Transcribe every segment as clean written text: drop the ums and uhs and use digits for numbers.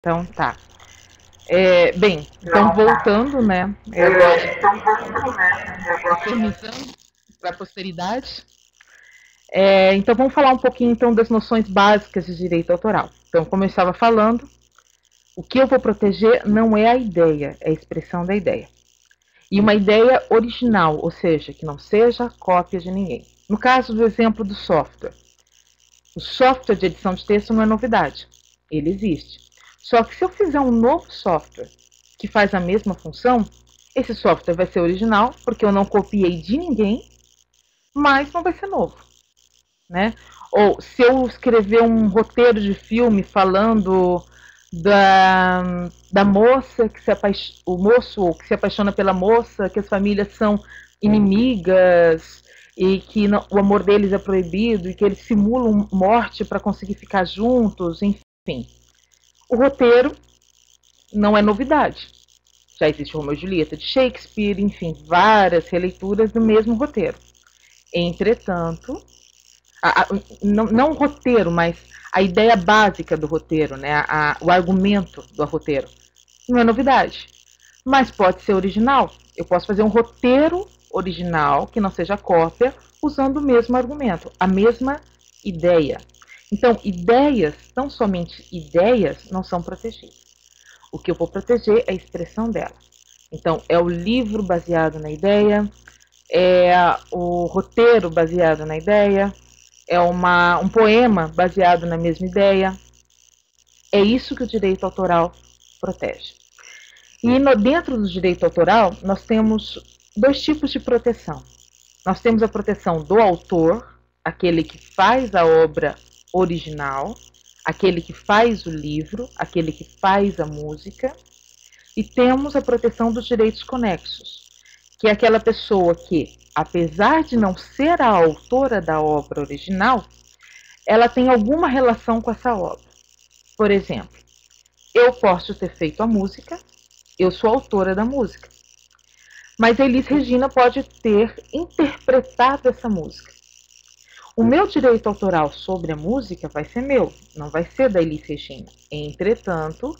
Então tá. Bem, então voltando, né? Otimizando para a posteridade. Então vamos falar um pouquinho então das noções básicas de direito autoral. Então, como eu estava falando, o que eu vou proteger não é a ideia, é a expressão da ideia. E uma ideia original, ou seja, que não seja cópia de ninguém. No caso do exemplo do software, o software de edição de texto não é novidade, ele existe. Só que se eu fizer um novo software que faz a mesma função, esse software vai ser original, porque eu não copiei de ninguém, mas não vai ser novo, né? Ou se eu escrever um roteiro de filme falando da moça que o moço que se apaixona pela moça, que as famílias são inimigas e que o amor deles é proibido e que eles simulam morte para conseguir ficar juntos, enfim. O roteiro não é novidade. Já existe Romeu e Julieta de Shakespeare, enfim, várias releituras do mesmo roteiro. Entretanto, não o roteiro, mas a ideia básica do roteiro, né? O argumento do roteiro, não é novidade. Mas pode ser original. Eu posso fazer um roteiro original, que não seja cópia, usando o mesmo argumento, a mesma ideia. Então, ideias, tão somente ideias, não são protegidas. O que eu vou proteger é a expressão dela. Então, é o livro baseado na ideia, é o roteiro baseado na ideia, é um poema baseado na mesma ideia. É isso que o direito autoral protege. E dentro do direito autoral, nós temos dois tipos de proteção. Nós temos a proteção do autor, aquele que faz a obra original, aquele que faz o livro, aquele que faz a música, e temos a proteção dos direitos conexos, que é aquela pessoa que, apesar de não ser a autora da obra original, ela tem alguma relação com essa obra. Por exemplo, eu posso ter feito a música, eu sou autora da música, mas a Elis Regina pode ter interpretado essa música. O meu direito autoral sobre a música vai ser meu, não vai ser da Elis Regina. Entretanto,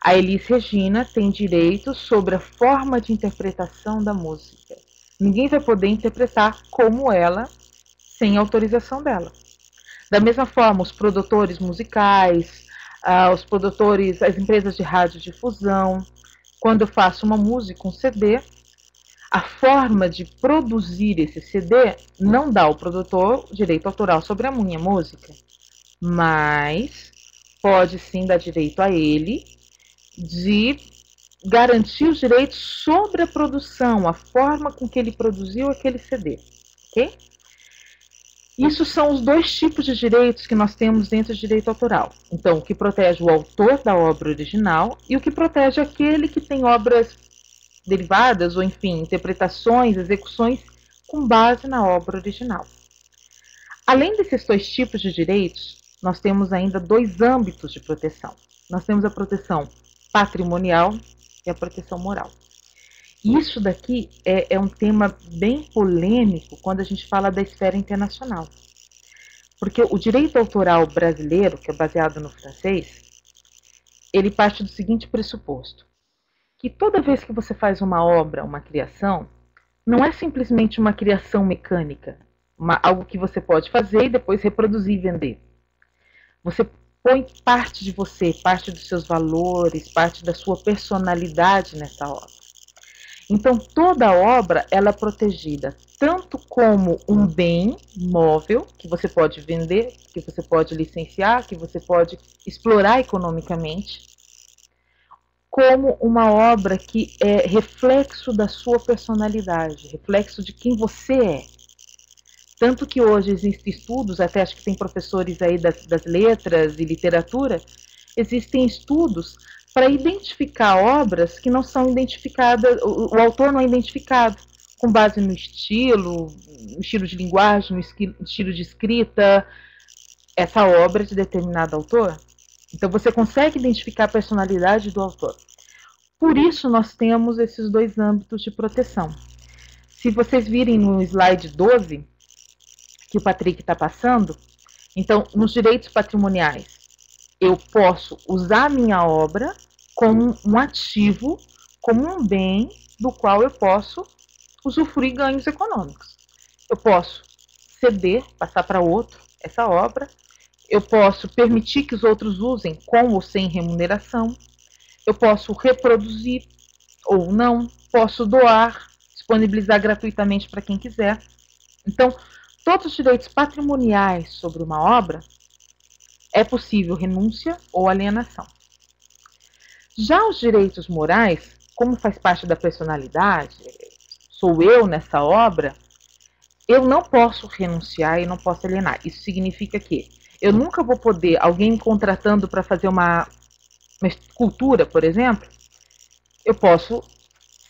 a Elis Regina tem direito sobre a forma de interpretação da música. Ninguém vai poder interpretar como ela, sem autorização dela. Da mesma forma, os produtores musicais, os produtores, as empresas de radiodifusão, quando eu faço uma música, um CD, a forma de produzir esse CD não dá ao produtor direito autoral sobre a minha música, mas pode sim dar direito a ele de garantir os direitos sobre a produção, a forma com que ele produziu aquele CD, ok? Isso são os dois tipos de direitos que nós temos dentro do direito autoral. Então, o que protege o autor da obra original e o que protege aquele que tem obras derivadas, ou enfim, interpretações, execuções com base na obra original. Além desses dois tipos de direitos, nós temos ainda dois âmbitos de proteção. Nós temos a proteção patrimonial e a proteção moral. Isso daqui é um tema bem polêmico quando a gente fala da esfera internacional. Porque o direito autoral brasileiro, que é baseado no francês, ele parte do seguinte pressuposto: que toda vez que você faz uma obra, uma criação, não é simplesmente uma criação mecânica, algo que você pode fazer e depois reproduzir e vender. Você põe parte de você, parte dos seus valores, parte da sua personalidade nessa obra. Então, toda obra ela é protegida tanto como um bem móvel, que você pode vender, que você pode licenciar, que você pode explorar economicamente, como uma obra que é reflexo da sua personalidade, reflexo de quem você é. Tanto que hoje existem estudos, até acho que tem professores aí das letras e literatura, existem estudos para identificar obras que não são identificadas, o autor não é identificado, com base no estilo de linguagem, no estilo de escrita, essa obra é de determinado autor. Então você consegue identificar a personalidade do autor. Por isso nós temos esses dois âmbitos de proteção. Se vocês virem no slide 12, que o Patrick está passando, então, nos direitos patrimoniais, Eu posso usar a minha obra como um ativo, como um bem do qual eu posso usufruir ganhos econômicos. Eu posso ceder, passar para outro essa obra. Eu posso permitir que os outros usem com ou sem remuneração. Eu posso reproduzir ou não. Posso doar, disponibilizar gratuitamente para quem quiser. Então, todos os direitos patrimoniais sobre uma obra é possível renúncia ou alienação. Já os direitos morais, como faz parte da personalidade, sou eu nessa obra, eu não posso renunciar e não posso alienar. Isso significa que eu nunca vou poder, alguém me contratando para fazer uma escultura, por exemplo, eu posso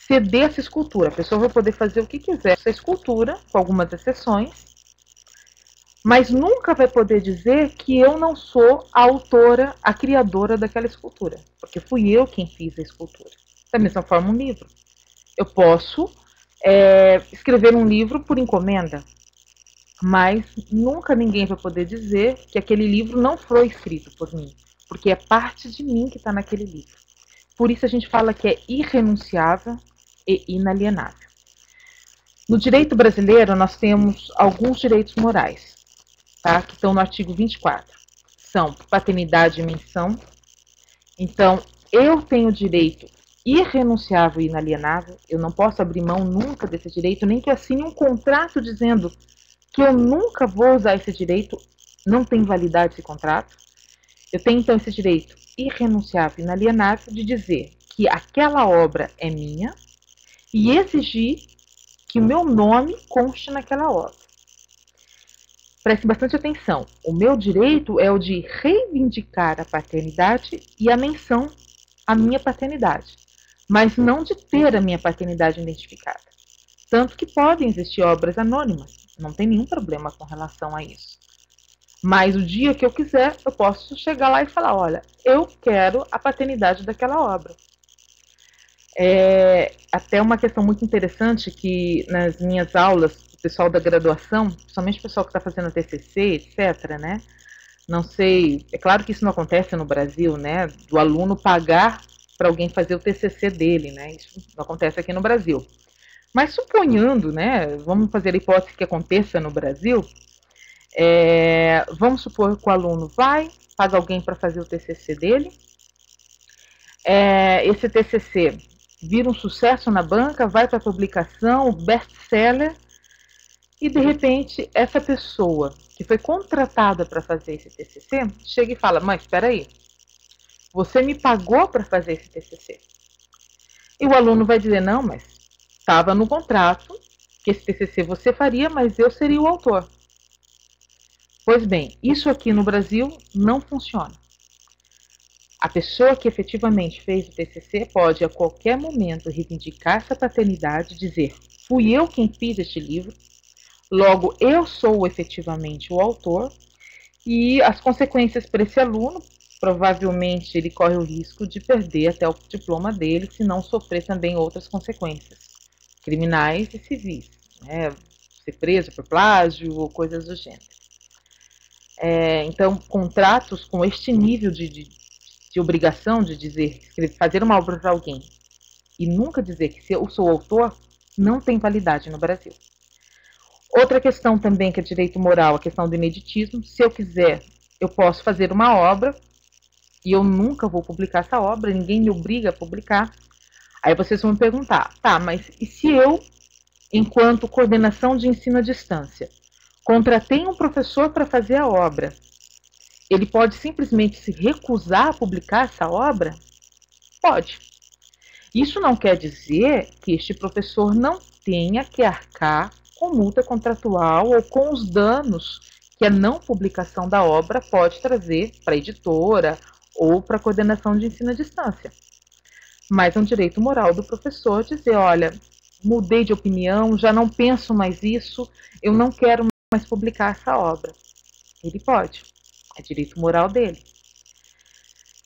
ceder essa escultura. A pessoa vai poder fazer o que quiser essa escultura, com algumas exceções, mas nunca vai poder dizer que eu não sou a autora, a criadora daquela escultura, porque fui eu quem fiz a escultura. Da mesma forma, um livro. Eu posso escrever um livro por encomenda, mas nunca ninguém vai poder dizer que aquele livro não foi escrito por mim, porque é parte de mim que está naquele livro. Por isso a gente fala que é irrenunciável e inalienável. No direito brasileiro, nós temos alguns direitos morais, tá? Que estão no artigo 24. São paternidade e menção. Então, eu tenho direito irrenunciável e inalienável. Eu não posso abrir mão nunca desse direito, nem que assine um contrato dizendo que eu nunca vou usar esse direito. Não tem validade esse contrato. Eu tenho, então, esse direito irrenunciável e inalienável de dizer que aquela obra é minha e exigir que o meu nome conste naquela obra. Preste bastante atenção. O meu direito é o de reivindicar a paternidade e a menção à minha paternidade, mas não de ter a minha paternidade identificada. Tanto que podem existir obras anônimas, não tem nenhum problema com relação a isso. Mas o dia que eu quiser, eu posso chegar lá e falar, olha, eu quero a paternidade daquela obra. Até uma questão muito interessante que nas minhas aulas, o pessoal da graduação, principalmente o pessoal que está fazendo TCC, etc., né? Não sei, é claro que isso não acontece no Brasil, né? Do aluno pagar para alguém fazer o TCC dele, né? Isso não acontece aqui no Brasil. Mas suponhando, né? Vamos fazer a hipótese que aconteça no Brasil. Vamos supor que o aluno vai, paga alguém para fazer o TCC dele. Esse TCC vira um sucesso na banca, vai para publicação, best-seller, e de repente essa pessoa que foi contratada para fazer esse TCC chega e fala, mas espera aí, você me pagou para fazer esse TCC. E o aluno vai dizer, não, mas estava no contrato que esse TCC você faria, mas eu seria o autor. Pois bem, isso aqui no Brasil não funciona. A pessoa que efetivamente fez o TCC pode a qualquer momento reivindicar essa paternidade, dizer, fui eu quem fiz este livro, logo eu sou efetivamente o autor, e as consequências para esse aluno, provavelmente ele corre o risco de perder até o diploma dele, se não sofrer também outras consequências criminais e civis, né? Ser preso por plágio ou coisas do gênero. Então, contratos com este nível de obrigação de dizer, fazer uma obra para alguém e nunca dizer que eu sou autor, não tem validade no Brasil. Outra questão também que é direito moral, a questão do ineditismo. Se eu quiser, eu posso fazer uma obra e eu nunca vou publicar essa obra, ninguém me obriga a publicar. Aí vocês vão me perguntar, tá, mas e se eu, enquanto coordenação de ensino à distância, contratei um professor para fazer a obra, ele pode simplesmente se recusar a publicar essa obra? Pode. Isso não quer dizer que este professor não tenha que arcar com multa contratual ou com os danos que a não publicação da obra pode trazer para a editora ou para a coordenação de ensino à distância. Mas é um direito moral do professor dizer, olha, mudei de opinião, já não penso mais isso, eu não quero mais publicar essa obra. Ele pode. É direito moral dele.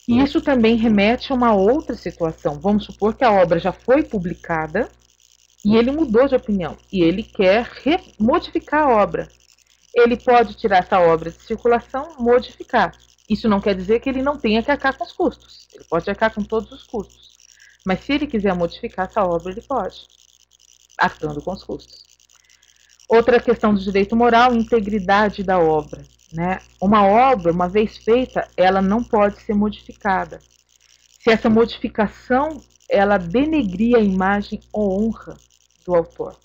E isso também remete a uma outra situação. Vamos supor que a obra já foi publicada e ele mudou de opinião e ele quer modificar a obra. Ele pode tirar essa obra de circulação, modificar. Isso não quer dizer que ele não tenha que arcar com os custos. Ele pode arcar com todos os custos. Mas se ele quiser modificar essa obra, ele pode, arcando com os custos. Outra questão do direito moral, integridade da obra, né? Uma obra, uma vez feita, ela não pode ser modificada. Se essa modificação, ela denegrir a imagem ou honra do autor.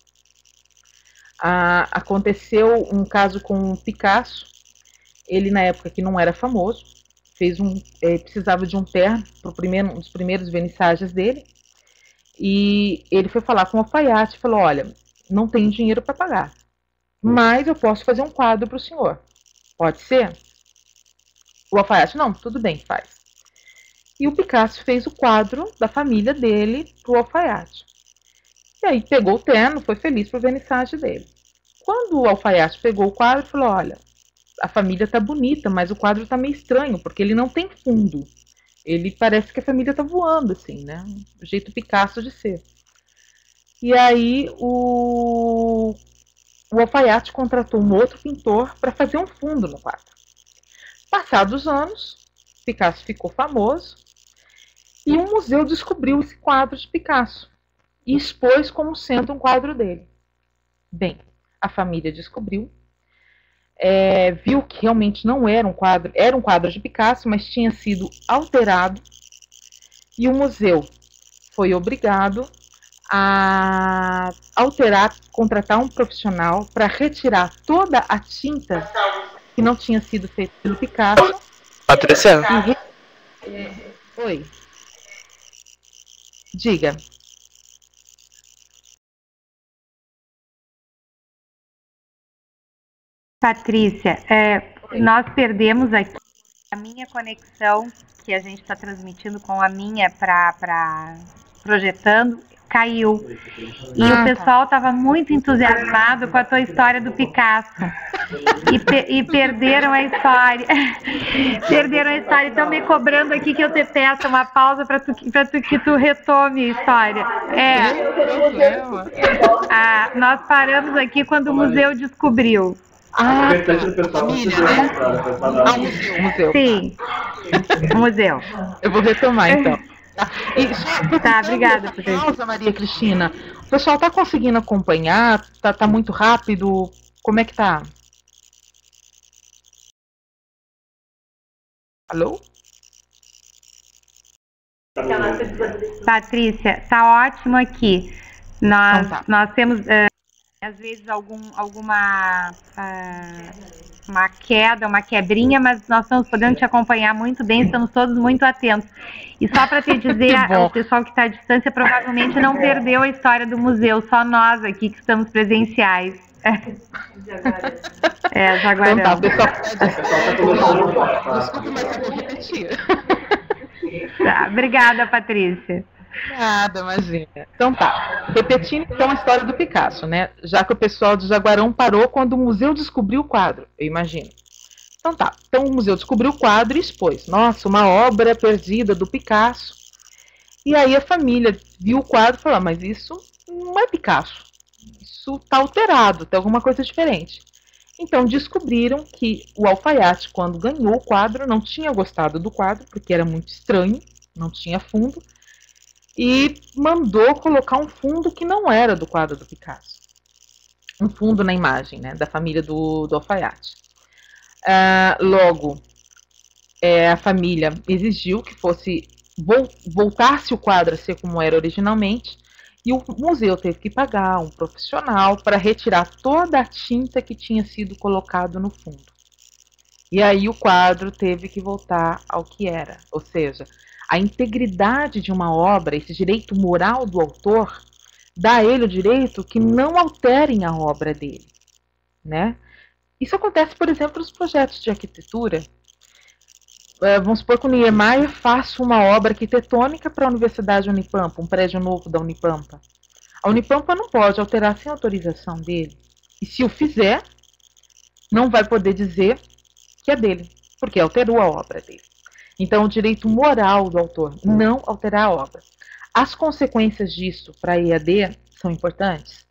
Aconteceu um caso com o Picasso. Ele, na época que não era famoso, precisava de um terno para um dos primeiros vernissagens dele, e ele foi falar com o alfaiate e falou: olha, não tenho dinheiro para pagar, mas eu posso fazer um quadro para o senhor, pode ser? O alfaiate: não, tudo bem, faz. E o Picasso fez o quadro da família dele para o alfaiate. E aí pegou o terno, foi feliz para o vernissage dele. Quando o alfaiate pegou o quadro, falou: olha, a família tá bonita, mas o quadro tá meio estranho, porque ele não tem fundo. Ele parece que a família tá voando, assim, né? O jeito Picasso de ser. E aí o alfaiate contratou um outro pintor para fazer um fundo no quadro. Passados os anos, Picasso ficou famoso e um museu descobriu esse quadro de Picasso e expôs como sendo um quadro dele. Bem, a família descobriu, viu que realmente não era um quadro de Picasso, mas tinha sido alterado, e o museu foi obrigado a alterar, contratar um profissional para retirar toda a tinta que não tinha sido feita pelo Picasso. Patrícia? Oi. Diga. Patrícia, nós perdemos aqui a minha conexão, que a gente está transmitindo com a minha para projetando, caiu. E o pessoal estava muito entusiasmado com a tua história do Picasso. E perderam a história. Perderam a história. Estão me cobrando aqui que eu te peça uma pausa para que tu retome a história. Nós paramos aqui quando o museu descobriu. Museu. Sim, museu. Eu vou retomar, então. Tá, obrigada. Pausa, Maria Cristina. O pessoal tá conseguindo acompanhar? Tá muito rápido? Como é que tá? Alô? Patrícia, tá ótimo aqui. Nós temos às vezes alguma uma queda, uma quebrinha, mas nós estamos podendo te acompanhar muito bem, estamos todos muito atentos. E só para te dizer, o pessoal que está à distância provavelmente não perdeu a história do museu, só nós aqui que estamos presenciais. Jaguarão. Então tá, pessoal. Desculpa, mas eu vou repetir. Tá, obrigada, Patrícia. Nada, imagina. Então tá, repetindo então a história do Picasso, né? Já que o pessoal de Jaguarão parou quando o museu descobriu o quadro, eu imagino. Então tá, então o museu descobriu o quadro e expôs. Nossa, uma obra perdida do Picasso. E aí a família viu o quadro e falou: mas isso não é Picasso. Isso tá alterado, tem alguma coisa diferente. Então descobriram que o alfaiate, quando ganhou o quadro, não tinha gostado do quadro, porque era muito estranho, não tinha fundo, e mandou colocar um fundo que não era do quadro do Picasso. Um fundo na imagem, né, da família do alfaiate. Logo, a família exigiu que fosse voltasse o quadro a ser como era originalmente, e o museu teve que pagar um profissional para retirar toda a tinta que tinha sido colocado no fundo. E aí o quadro teve que voltar ao que era, ou seja, a integridade de uma obra, esse direito moral do autor, dá a ele o direito que não alterem a obra dele, né? Isso acontece, por exemplo, nos projetos de arquitetura. Vamos supor que o Niemeyer faça uma obra arquitetônica para a Universidade Unipampa, um prédio novo da Unipampa. A Unipampa não pode alterar sem autorização dele. E se o fizer, não vai poder dizer que é dele, porque alterou a obra dele. Então, o direito moral do autor, não alterar a obra. As consequências disso para a EAD são importantes.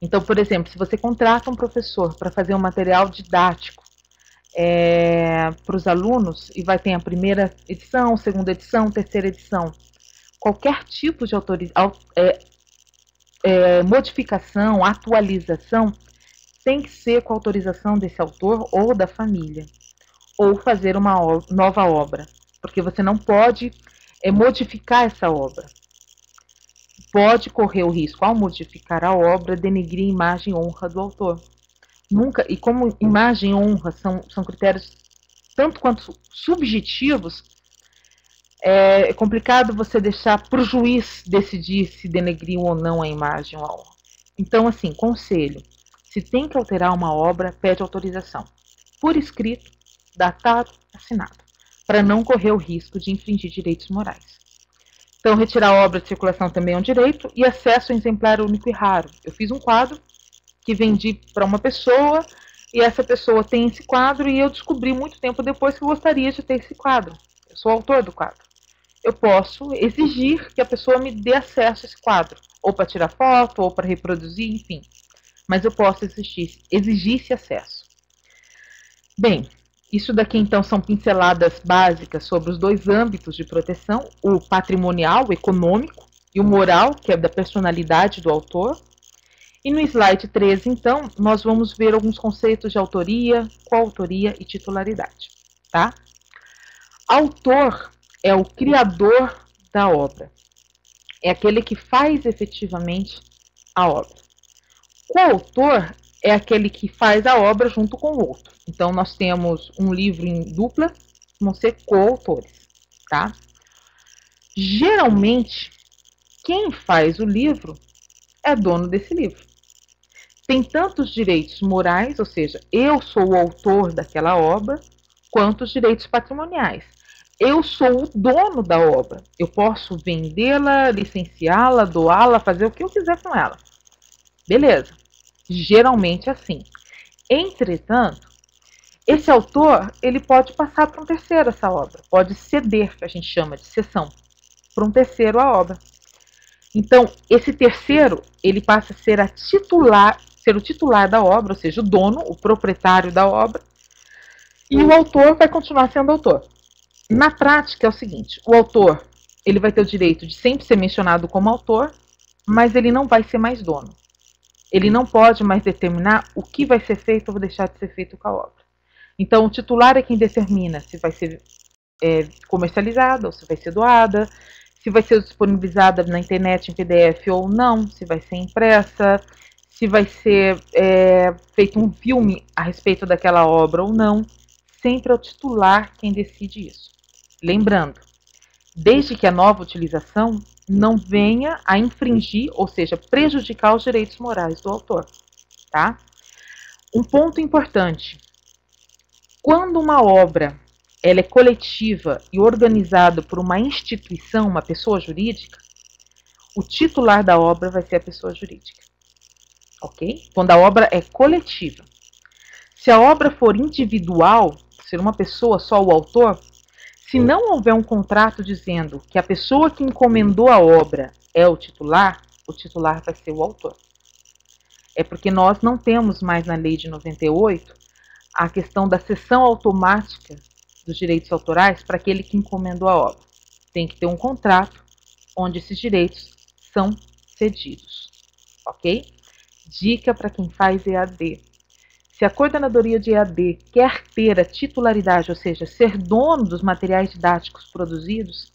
Então, por exemplo, se você contrata um professor para fazer um material didático para os alunos, e vai ter a primeira edição, segunda edição, terceira edição, qualquer tipo de modificação, atualização, tem que ser com autorização desse autor ou da família, ou fazer uma nova obra, porque você não pode modificar essa obra. Pode correr o risco, ao modificar a obra, denegrir a imagem e honra do autor. Nunca, e como imagem e honra são critérios tanto quanto subjetivos, é complicado você deixar para o juiz decidir se denegrir ou não a imagem ou a honra. Então, assim, conselho, se tem que alterar uma obra, pede autorização, por escrito, datado, assinado, para não correr o risco de infringir direitos morais. Então, retirar a obra de circulação também é um direito, e acesso a exemplar único e raro. Eu fiz um quadro que vendi para uma pessoa, e essa pessoa tem esse quadro, e eu descobri muito tempo depois que eu gostaria de ter esse quadro. Eu sou autor do quadro. Eu posso exigir que a pessoa me dê acesso a esse quadro, ou para tirar foto, ou para reproduzir, enfim. Mas eu posso exigir esse acesso. Bem, isso daqui então são pinceladas básicas sobre os dois âmbitos de proteção, o patrimonial, o econômico, e o moral, que é da personalidade do autor. E no slide 13, então, nós vamos ver alguns conceitos de autoria, coautoria e titularidade, tá? Autor é o criador da obra. É aquele que faz efetivamente a obra. Coautor é aquele que faz a obra junto com o outro. Então, nós temos um livro em dupla, vão ser coautores, tá? Geralmente, quem faz o livro é dono desse livro. Tem tanto os direitos morais, ou seja, eu sou o autor daquela obra, quanto os direitos patrimoniais. Eu sou o dono da obra. Eu posso vendê-la, licenciá-la, doá-la, fazer o que eu quiser com ela. Beleza. Geralmente é assim. Entretanto, esse autor, ele pode passar para um terceiro essa obra. Pode ceder, que a gente chama de cessão, para um terceiro a obra. Então, esse terceiro, ele passa a ser o titular da obra, ou seja, o dono, o proprietário da obra, e o autor vai continuar sendo autor. Na prática é o seguinte, o autor, ele vai ter o direito de sempre ser mencionado como autor, mas ele não vai ser mais dono. Ele não pode mais determinar o que vai ser feito ou deixar de ser feito com a obra. Então, o titular é quem determina se vai ser comercializada ou se vai ser doada, se vai ser disponibilizada na internet em PDF ou não, se vai ser impressa, se vai ser feito um filme a respeito daquela obra ou não. Sempre é o titular quem decide isso. Lembrando, desde que a nova utilização não venha a infringir, ou seja, prejudicar os direitos morais do autor, tá? Um ponto importante, quando uma obra ela é coletiva e organizada por uma instituição, uma pessoa jurídica, o titular da obra vai ser a pessoa jurídica, ok? Quando a obra é coletiva. Se a obra for individual, ser uma pessoa só o autor, se não houver um contrato dizendo que a pessoa que encomendou a obra é o titular vai ser o autor. É porque nós não temos mais na lei de 98 a questão da cessão automática dos direitos autorais para aquele que encomendou a obra. Tem que ter um contrato onde esses direitos são cedidos, ok? Dica para quem faz EAD. Se a coordenadoria de EAD quer ter a titularidade, ou seja, ser dono dos materiais didáticos produzidos,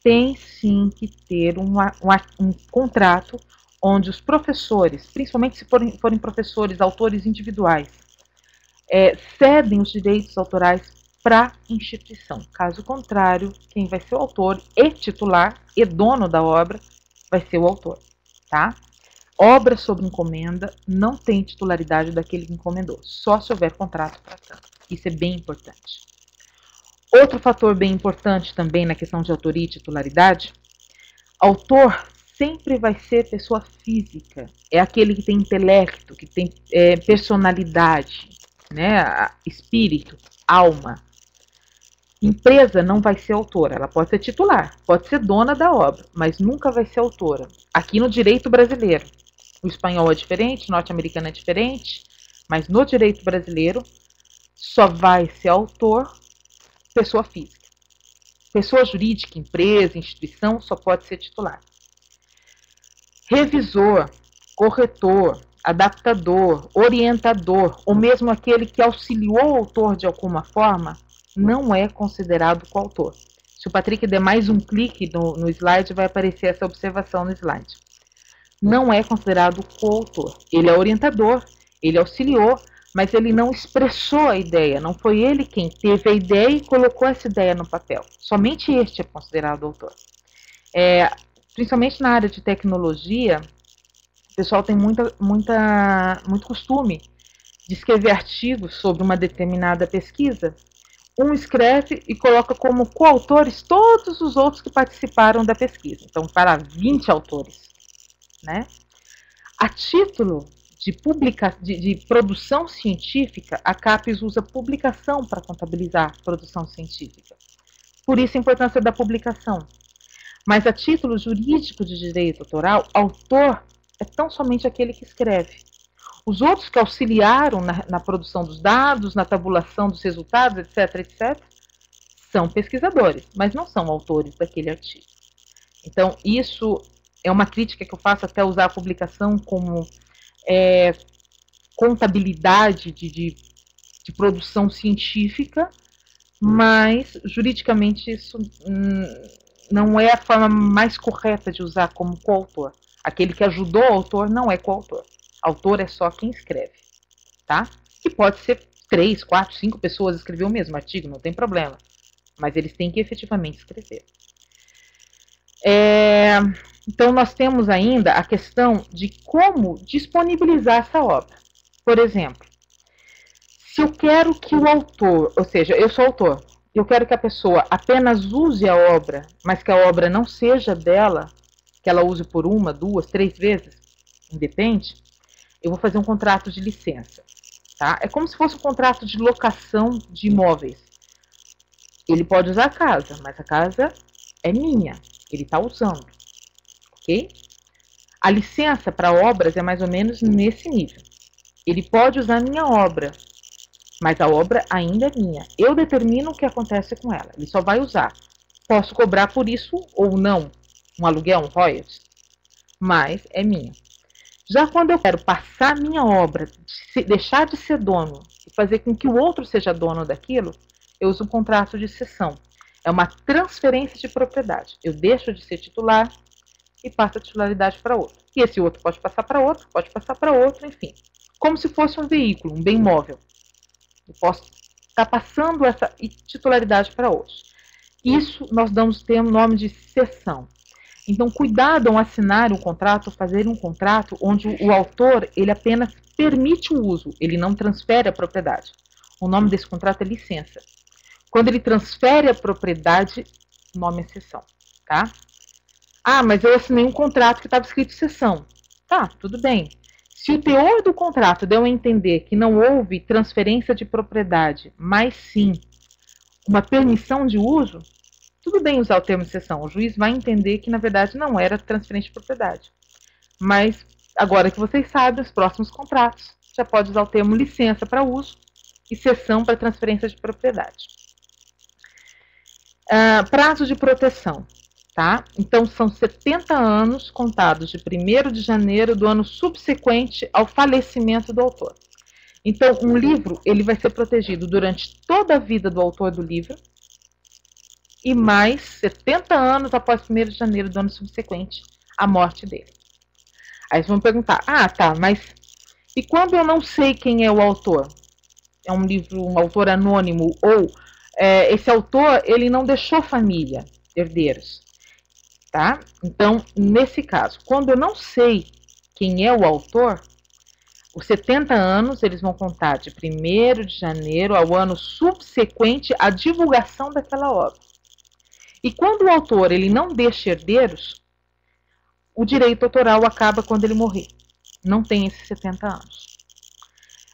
tem sim que ter um contrato onde os professores, principalmente se forem professores, autores individuais, cedem os direitos autorais para a instituição. Caso contrário, quem vai ser o autor e titular e dono da obra vai ser o autor, tá? Obra sob encomenda não tem titularidade daquele que encomendou, só se houver contrato para tanto. Isso é bem importante. Outro fator bem importante também na questão de autoria e titularidade, autor sempre vai ser pessoa física, é aquele que tem intelecto, que tem personalidade, né, espírito, alma. Empresa não vai ser autora, ela pode ser titular, pode ser dona da obra, mas nunca vai ser autora. Aqui no direito brasileiro, o espanhol é diferente, o norte-americano é diferente, mas no direito brasileiro, só vai ser autor pessoa física. Pessoa jurídica, empresa, instituição, só pode ser titular. Revisor, corretor, adaptador, orientador, ou mesmo aquele que auxiliou o autor de alguma forma, não é considerado coautor. Se o Patrick der mais um clique no slide, vai aparecer essa observação no slide. Não é considerado coautor. Ele é orientador, ele auxiliou, mas ele não expressou a ideia, não foi ele quem teve a ideia e colocou essa ideia no papel. Somente este é considerado autor. Principalmente na área de tecnologia, o pessoal tem muito costume de escrever artigos sobre uma determinada pesquisa. Um escreve e coloca como coautores todos os outros que participaram da pesquisa. Então, para 20 autores, né? A título de produção científica, a CAPES usa publicação para contabilizar produção científica. Por isso a importância da publicação. Mas a título jurídico de direito autoral, autor é tão somente aquele que escreve. Os outros que auxiliaram na produção dos dados, na tabulação dos resultados, etc., são pesquisadores, mas não são autores daquele artigo. Então, isso é uma crítica que eu faço até usar a publicação como contabilidade de produção científica, mas juridicamente isso não é a forma mais correta de usar como coautor. Aquele que ajudou o autor não é coautor. Autor é só quem escreve, tá? Que pode ser 3, 4, 5 pessoas escrever o mesmo artigo, não tem problema. Mas eles têm que efetivamente escrever. Então, nós temos ainda a questão de como disponibilizar essa obra. Por exemplo, se eu quero que o autor, ou seja, eu sou autor, eu quero que a pessoa apenas use a obra, mas que a obra não seja dela, que ela use por 1, 2, 3 vezes, independe, eu vou fazer um contrato de licença. Tá? É como se fosse um contrato de locação de imóveis. Ele pode usar a casa, mas a casa é minha, ele está usando. Ok? A licença para obras é mais ou menos nesse nível. Ele pode usar a minha obra, mas a obra ainda é minha. Eu determino o que acontece com ela. Ele só vai usar. Posso cobrar por isso ou não, um aluguel, um royalties, mas é minha. Já quando eu quero passar a minha obra, deixar de ser dono e fazer com que o outro seja dono daquilo, eu uso um contrato de cessão. É uma transferência de propriedade. Eu deixo de ser titular e passo a titularidade para outro. E esse outro pode passar para outro, enfim. Como se fosse um veículo, um bem móvel. Eu posso estar passando essa titularidade para outros. Isso nós damos o nome de cessão. Então, cuidado ao assinar um contrato, fazer um contrato onde o autor ele apenas permite o uso, ele não transfere a propriedade. O nome desse contrato é licença. Quando ele transfere a propriedade, o nome é cessão, tá? Ah, mas eu assinei um contrato que estava escrito cessão. Tá, tudo bem. Se o teor do contrato deu a entender que não houve transferência de propriedade, mas sim uma permissão de uso, tudo bem usar o termo cessão. O juiz vai entender que, na verdade, não era transferência de propriedade. Mas, agora que vocês sabem, os próximos contratos já pode usar o termo licença para uso e cessão para transferência de propriedade. Prazo de proteção. Tá? Então, são 70 anos contados de 1º de janeiro do ano subsequente ao falecimento do autor. Então, um livro ele vai ser protegido durante toda a vida do autor do livro e mais 70 anos após 1º de janeiro do ano subsequente à morte dele. Aí vocês vão perguntar, tá, mas e quando eu não sei quem é o autor? É um livro, um autor anônimo, ou esse autor ele não deixou família, herdeiros. Tá? Então, nesse caso, quando eu não sei quem é o autor, os 70 anos eles vão contar de 1º de janeiro ao ano subsequente à divulgação daquela obra. E quando o autor ele não deixa herdeiros, o direito autoral acaba quando ele morrer. Não tem esses 70 anos.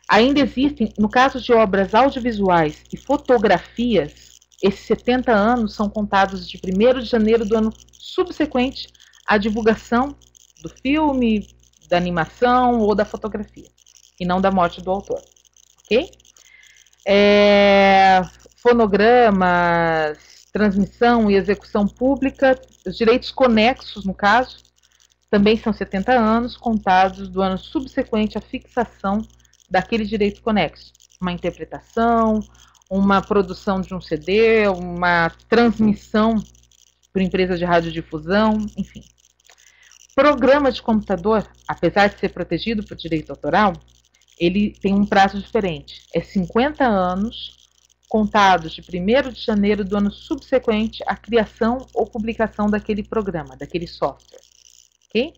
Ainda existem, no caso de obras audiovisuais e fotografias, esses 70 anos são contados de 1º de janeiro do ano subsequente à divulgação do filme, da animação ou da fotografia, e não da morte do autor, ok? Fonogramas, transmissão e execução pública, os direitos conexos, no caso, também são 70 anos, contados do ano subsequente à fixação daquele direito conexo. Uma interpretação, uma produção de um CD, uma transmissão por empresa de radiodifusão, enfim. Programa de computador, apesar de ser protegido por direito autoral, ele tem um prazo diferente. É 50 anos, contados de 1º de janeiro do ano subsequente à criação ou publicação daquele programa, daquele software. Ok?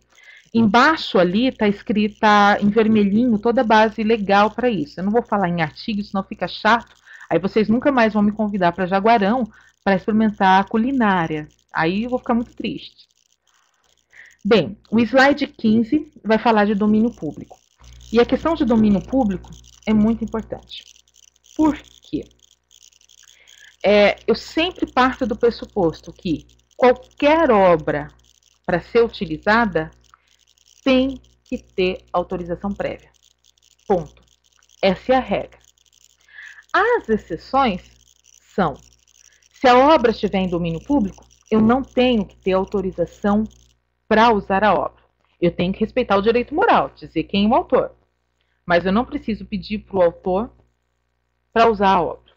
Embaixo ali está escrita em vermelhinho toda a base legal para isso. Eu não vou falar em artigo, senão fica chato. Aí vocês nunca mais vão me convidar para Jaguarão para experimentar a culinária. Aí eu vou ficar muito triste. Bem, o slide 15 vai falar de domínio público. E a questão de domínio público é muito importante. Por quê? Eu sempre parto do pressuposto que qualquer obra, para ser utilizada, tem que ter autorização prévia. Ponto. Essa é a regra. As exceções são: se a obra estiver em domínio público, eu não tenho que ter autorização para usar a obra. Eu tenho que respeitar o direito moral, dizer quem é o autor. Mas eu não preciso pedir para o autor para usar a obra.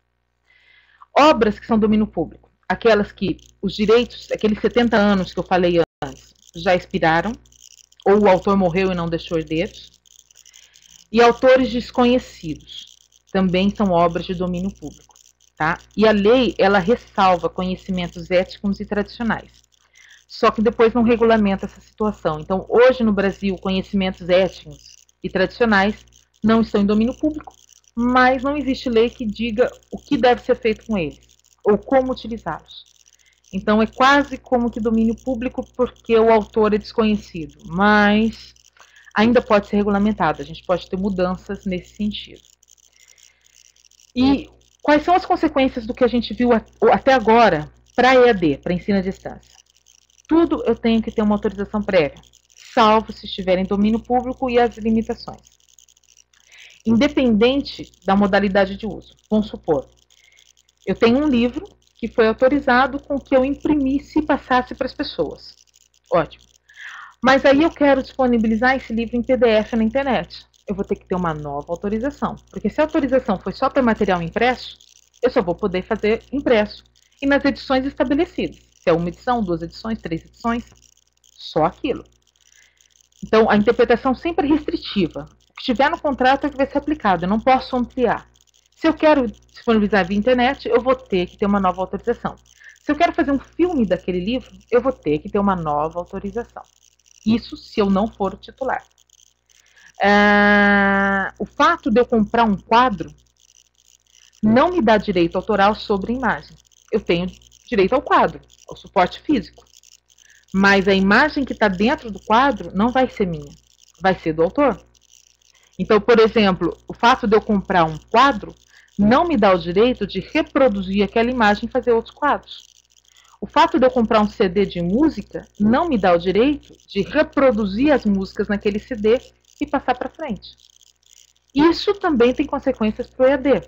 Obras que são domínio público, aquelas que os direitos, aqueles 70 anos que eu falei antes, já expiraram, ou o autor morreu e não deixou herdeiros, e autores desconhecidos, também são obras de domínio público. Tá? E a lei, ela ressalva conhecimentos éticos e tradicionais. Só que depois não regulamenta essa situação. Então, hoje no Brasil, conhecimentos étnicos e tradicionais não estão em domínio público, mas não existe lei que diga o que deve ser feito com eles, ou como utilizá-los. Então, é quase como que domínio público porque o autor é desconhecido, mas ainda pode ser regulamentado, a gente pode ter mudanças nesse sentido. E quais são as consequências do que a gente viu até agora para EAD, para ensino à distância? Tudo eu tenho que ter uma autorização prévia, salvo se estiver em domínio público e as limitações. Independente da modalidade de uso. Vamos supor, eu tenho um livro que foi autorizado com que eu imprimisse e passasse para as pessoas. Ótimo. Mas aí eu quero disponibilizar esse livro em PDF na internet. Eu vou ter que ter uma nova autorização. Porque se a autorização foi só para material impresso, eu só vou poder fazer impresso. E nas edições estabelecidas. Se é uma edição, 2 edições, 3 edições, só aquilo. Então, a interpretação sempre é restritiva. O que estiver no contrato é que vai ser aplicado, eu não posso ampliar. Se eu quero disponibilizar via internet, eu vou ter que ter uma nova autorização. Se eu quero fazer um filme daquele livro, eu vou ter que ter uma nova autorização. Isso se eu não for o titular. O fato de eu comprar um quadro não me dá direito autoral sobre a imagem. Eu tenho direito ao quadro, ao suporte físico. Mas a imagem que está dentro do quadro não vai ser minha, vai ser do autor. Então, por exemplo, o fato de eu comprar um quadro não me dá o direito de reproduzir aquela imagem e fazer outros quadros. O fato de eu comprar um CD de música não me dá o direito de reproduzir as músicas naquele CD e passar para frente. Isso também tem consequências para o EAD.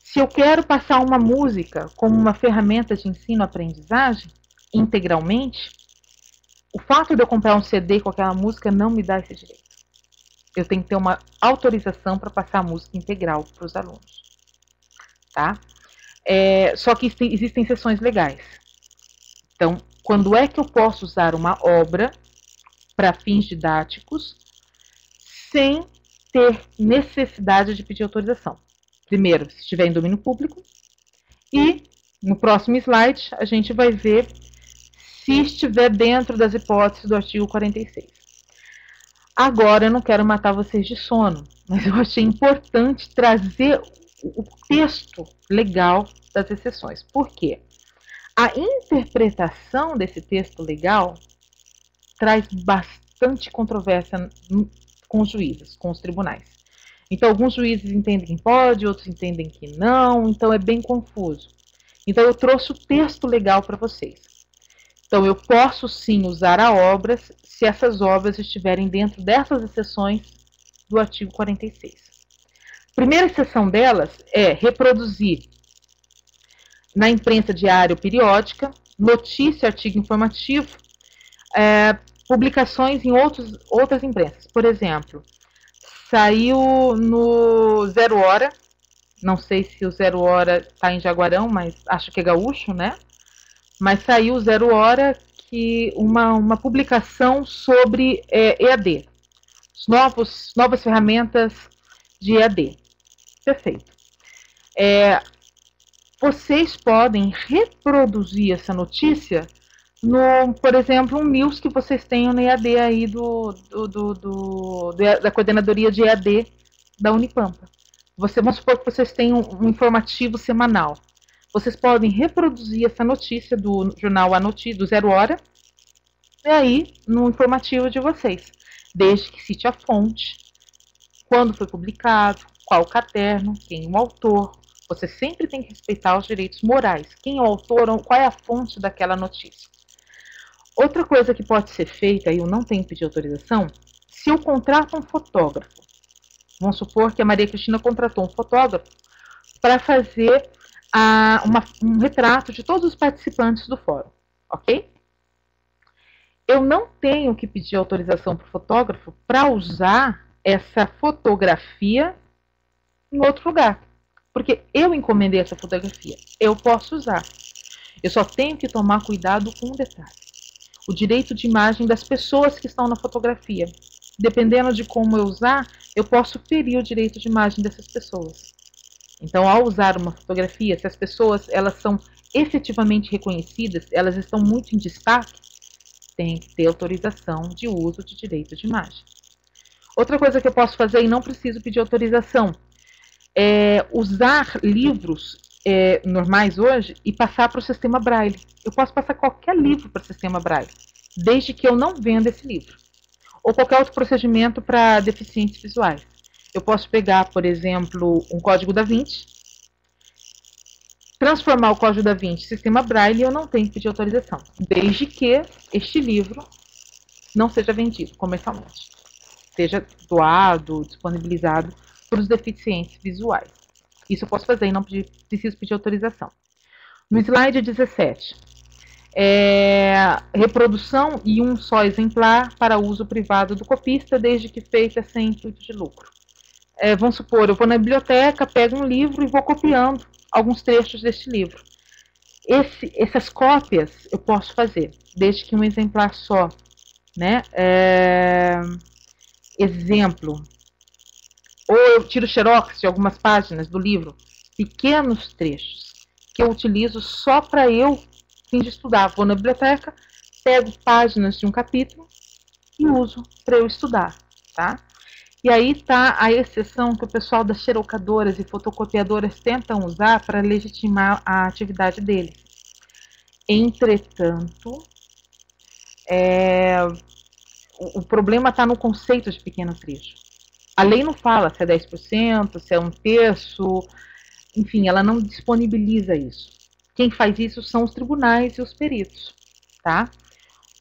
Se eu quero passar uma música como uma ferramenta de ensino-aprendizagem, integralmente, o fato de eu comprar um CD com aquela música não me dá esse direito. Eu tenho que ter uma autorização para passar a música integral para os alunos. Tá? Só que existem exceções legais. Então, quando é que eu posso usar uma obra para fins didáticos sem ter necessidade de pedir autorização? Primeiro, se estiver em domínio público. E no próximo slide, a gente vai ver se estiver dentro das hipóteses do artigo 46. Agora, eu não quero matar vocês de sono, mas eu achei importante trazer o texto legal das exceções. Por quê? A interpretação desse texto legal traz bastante controvérsia com os juízes, com os tribunais. Então, alguns juízes entendem que pode, outros entendem que não, então é bem confuso. Então, eu trouxe o texto legal para vocês. Então, eu posso sim usar a obras se essas obras estiverem dentro dessas exceções do artigo 46. Primeira exceção delas é reproduzir na imprensa diária ou periódica, notícia, artigo informativo, publicações em outras imprensas. Por exemplo, saiu no Zero Hora, não sei se o Zero Hora está em Jaguarão, mas acho que é gaúcho, né? Mas saiu o Zero Hora, que uma publicação sobre EAD, novas ferramentas de EAD. Perfeito. Vocês podem reproduzir essa notícia no, por exemplo, um news que vocês tenham no EAD aí da coordenadoria de EAD da Unipampa. Vamos supor que vocês têm um informativo semanal. Vocês podem reproduzir essa notícia do jornal A Notícia, do Zero Hora, e aí no informativo de vocês, desde que cite a fonte, quando foi publicado, qual o caderno, quem o autor. Você sempre tem que respeitar os direitos morais. Quem é o autor, qual é a fonte daquela notícia. Outra coisa que pode ser feita, e eu não tenho que pedir autorização, se eu contrato um fotógrafo, vamos supor que a Maria Cristina contratou um fotógrafo para fazer um retrato de todos os participantes do fórum, ok? Eu não tenho que pedir autorização para o fotógrafo para usar essa fotografia em outro lugar. Porque eu encomendei essa fotografia, eu posso usar. Eu só tenho que tomar cuidado com um detalhe. O direito de imagem das pessoas que estão na fotografia. Dependendo de como eu usar, eu posso ferir o direito de imagem dessas pessoas. Então, ao usar uma fotografia, se as pessoas elas são efetivamente reconhecidas, elas estão muito em destaque, tem que ter autorização de uso de direito de imagem. Outra coisa que eu posso fazer e não preciso pedir autorização, usar livros normais hoje e passar para o sistema Braille. Eu posso passar qualquer livro para o sistema Braille, desde que eu não venda esse livro. Ou qualquer outro procedimento para deficientes visuais. Eu posso pegar, por exemplo, um código da Vinci, transformar o código da Vinci em sistema Braille e eu não tenho que pedir autorização, desde que este livro não seja vendido comercialmente, seja doado, disponibilizado para os deficientes visuais. Isso eu posso fazer e não preciso pedir autorização. No slide 17, reprodução e um só exemplar para uso privado do copista, desde que feita sem intuito de lucro. Vamos supor, eu vou na biblioteca, pego um livro e vou copiando alguns trechos deste livro. Essas cópias eu posso fazer, desde que um exemplar só, né? Exemplo, ou eu tiro xerox de algumas páginas do livro, pequenos trechos, que eu utilizo só para eu fim de estudar. Vou na biblioteca, pego páginas de um capítulo e uso para eu estudar, tá? E aí está a exceção que o pessoal das xerocadoras e fotocopiadoras tentam usar para legitimar a atividade deles. Entretanto, o problema está no conceito de pequeno trecho. A lei não fala se é 10%, se é um terço, enfim, ela não disponibiliza isso. Quem faz isso são os tribunais e os peritos, tá?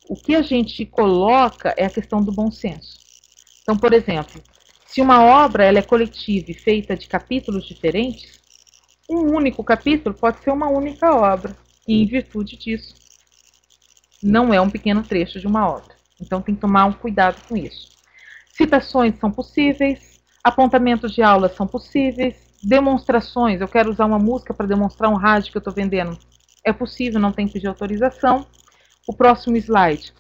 O que a gente coloca é a questão do bom senso. Então, por exemplo, se uma obra ela é coletiva e feita de capítulos diferentes, um único capítulo pode ser uma única obra, e em virtude disso, não é um pequeno trecho de uma obra. Então, tem que tomar um cuidado com isso. Citações são possíveis, apontamentos de aulas são possíveis, demonstrações, eu quero usar uma música para demonstrar um rádio que eu estou vendendo, é possível, não tem que pedir autorização. O próximo slide.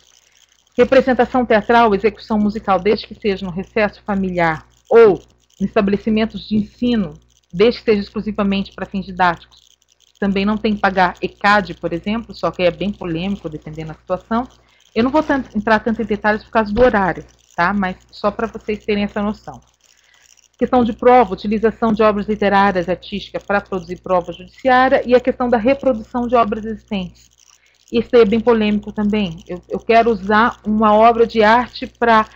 Representação teatral, execução musical, desde que seja no recesso familiar ou em estabelecimentos de ensino, desde que seja exclusivamente para fins didáticos. Também não tem que pagar ECAD, por exemplo, só que é bem polêmico, dependendo da situação. Eu não vou entrar tanto em detalhes por causa do horário, tá? Mas só para vocês terem essa noção. Questão de prova, utilização de obras literárias, artísticas para produzir prova judiciária e a questão da reprodução de obras existentes. Isso é bem polêmico também. Eu quero usar uma obra de arte para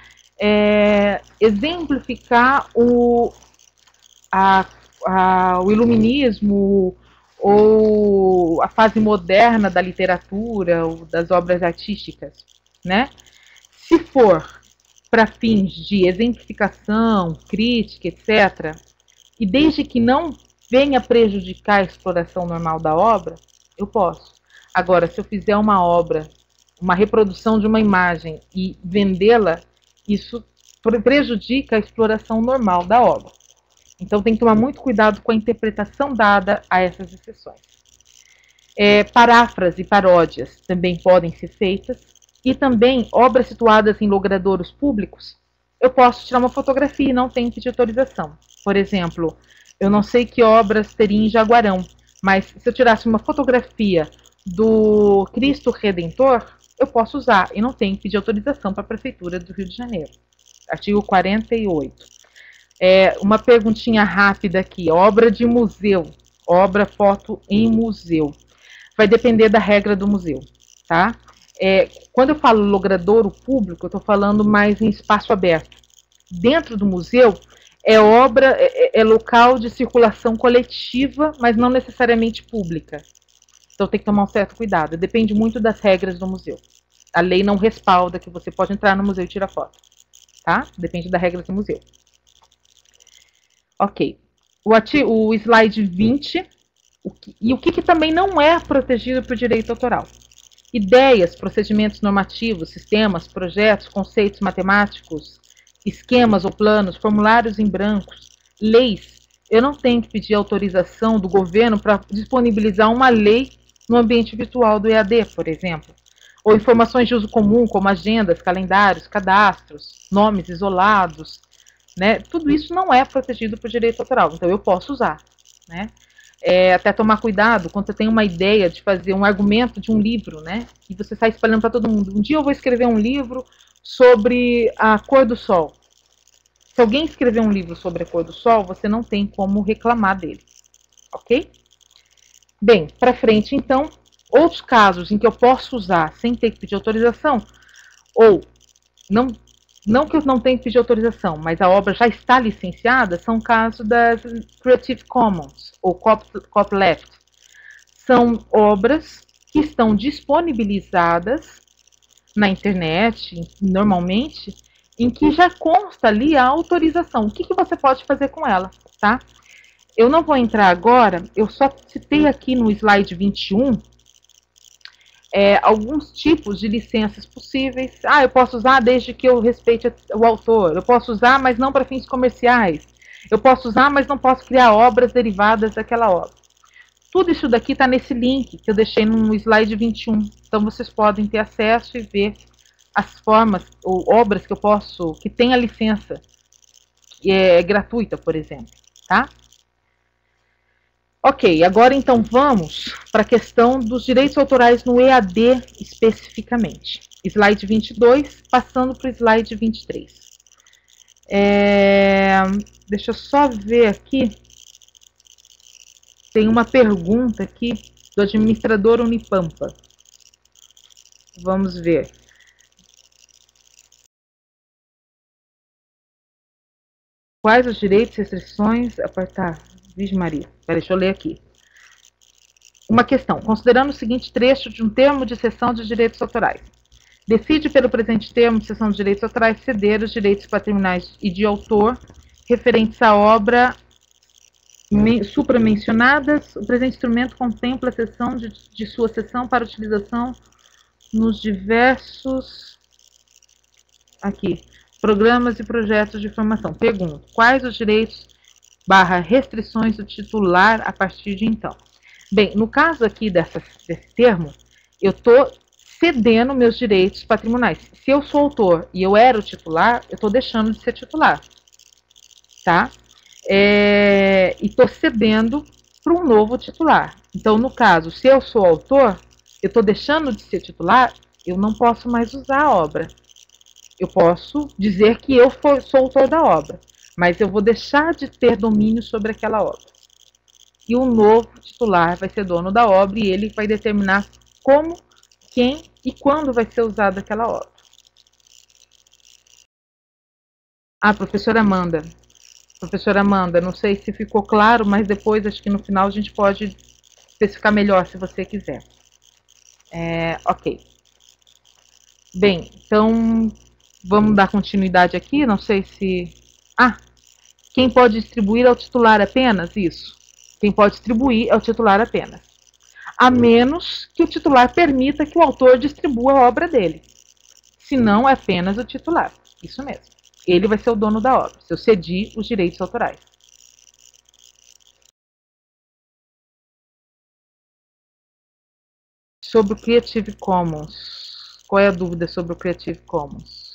exemplificar o iluminismo ou a fase moderna da literatura ou das obras artísticas, né? Se for para fins de exemplificação, crítica, etc., e desde que não venha prejudicar a exploração normal da obra, eu posso. Agora, se eu fizer uma obra, uma reprodução de uma imagem e vendê-la, isso prejudica a exploração normal da obra. Então tem que tomar muito cuidado com a interpretação dada a essas exceções. Paráfrase e paródias também podem ser feitas, e também obras situadas em logradouros públicos, eu posso tirar uma fotografia e não tenho que pedir autorização. Por exemplo, eu não sei que obras teria em Jaguarão, mas se eu tirasse uma fotografia do Cristo Redentor, eu posso usar e não tenho que pedir autorização para a Prefeitura do Rio de Janeiro. Artigo 48. Uma perguntinha rápida aqui. Obra de museu. Obra foto em museu. Vai depender da regra do museu, tá? Quando eu falo logradouro público, eu estou falando mais em espaço aberto. Dentro do museu, é local de circulação coletiva, mas não necessariamente pública. Então tem que tomar um certo cuidado. Depende muito das regras do museu. A lei não respalda que você pode entrar no museu e tirar foto, tá? Depende das regras do museu. Ok. O slide 20. O que também não é protegido por direito autoral? Ideias, procedimentos normativos, sistemas, projetos, conceitos matemáticos, esquemas ou planos, formulários em brancos, leis. Eu não tenho que pedir autorização do governo para disponibilizar uma lei no ambiente virtual do EAD, por exemplo. Ou informações de uso comum, como agendas, calendários, cadastros, nomes isolados, né? Tudo isso não é protegido por direito autoral, então eu posso usar, né? Até tomar cuidado quando você tem uma ideia de fazer um argumento de um livro, né? E você sai espalhando para todo mundo. Um dia eu vou escrever um livro sobre a cor do sol. Se alguém escrever um livro sobre a cor do sol, você não tem como reclamar dele, ok? Bem, para frente então, outros casos em que eu posso usar sem ter que pedir autorização, ou não que eu não tenha que pedir autorização, mas a obra já está licenciada, são casos das Creative Commons ou Copyleft. São obras que estão disponibilizadas na internet, normalmente, em que já consta ali a autorização. O que você pode fazer com ela, tá? Eu não vou entrar agora, eu só citei aqui no slide 21 alguns tipos de licenças possíveis. Eu posso usar desde que eu respeite o autor. Eu posso usar, mas não para fins comerciais. Eu posso usar, mas não posso criar obras derivadas daquela obra. Tudo isso daqui está nesse link que eu deixei no slide 21. Então, vocês podem ter acesso e ver as formas ou obras que eu posso, que tem a licença gratuita, por exemplo, tá? Ok, agora então vamos para a questão dos direitos autorais no EAD especificamente. Slide 22, passando para o slide 23. Deixa eu só ver aqui. Tem uma pergunta aqui do administrador Unipampa. Vamos ver. Quais os direitos e restrições? Apertar. Virgem Maria. Deixa eu ler aqui. Uma questão. Considerando o seguinte trecho de um termo de cessão de direitos autorais. Decide pelo presente termo de cessão de direitos autorais ceder os direitos patrimoniais e de autor referentes à obra supramencionadas. O presente instrumento contempla a cessão de sua cessão para utilização nos diversos programas e projetos de formação. Pergunto. Quais os direitos restrições do titular a partir de então? Bem, no caso aqui desse termo, eu estou cedendo meus direitos patrimoniais. Se eu sou autor e eu era o titular, eu estou deixando de ser titular, tá? E estou cedendo para um novo titular. Então, no caso, se eu sou autor, eu estou deixando de ser titular, eu não posso mais usar a obra. Eu posso dizer que eu sou autor da obra, mas eu vou deixar de ter domínio sobre aquela obra. E o novo titular vai ser dono da obra e ele vai determinar como, quem e quando vai ser usada aquela obra. Professora Amanda. Professora Amanda, não sei se ficou claro, mas depois, acho que no final, a gente pode especificar melhor, se você quiser. Ok. Bem, então, vamos dar continuidade aqui, não sei se... Quem pode distribuir é o titular apenas? Isso. Quem pode distribuir é o titular apenas. A menos que o titular permita que o autor distribua a obra dele. Se não, é apenas o titular. Isso mesmo. Ele vai ser o dono da obra, se eu cedi os direitos autorais. Sobre o Creative Commons. Qual é a dúvida sobre o Creative Commons?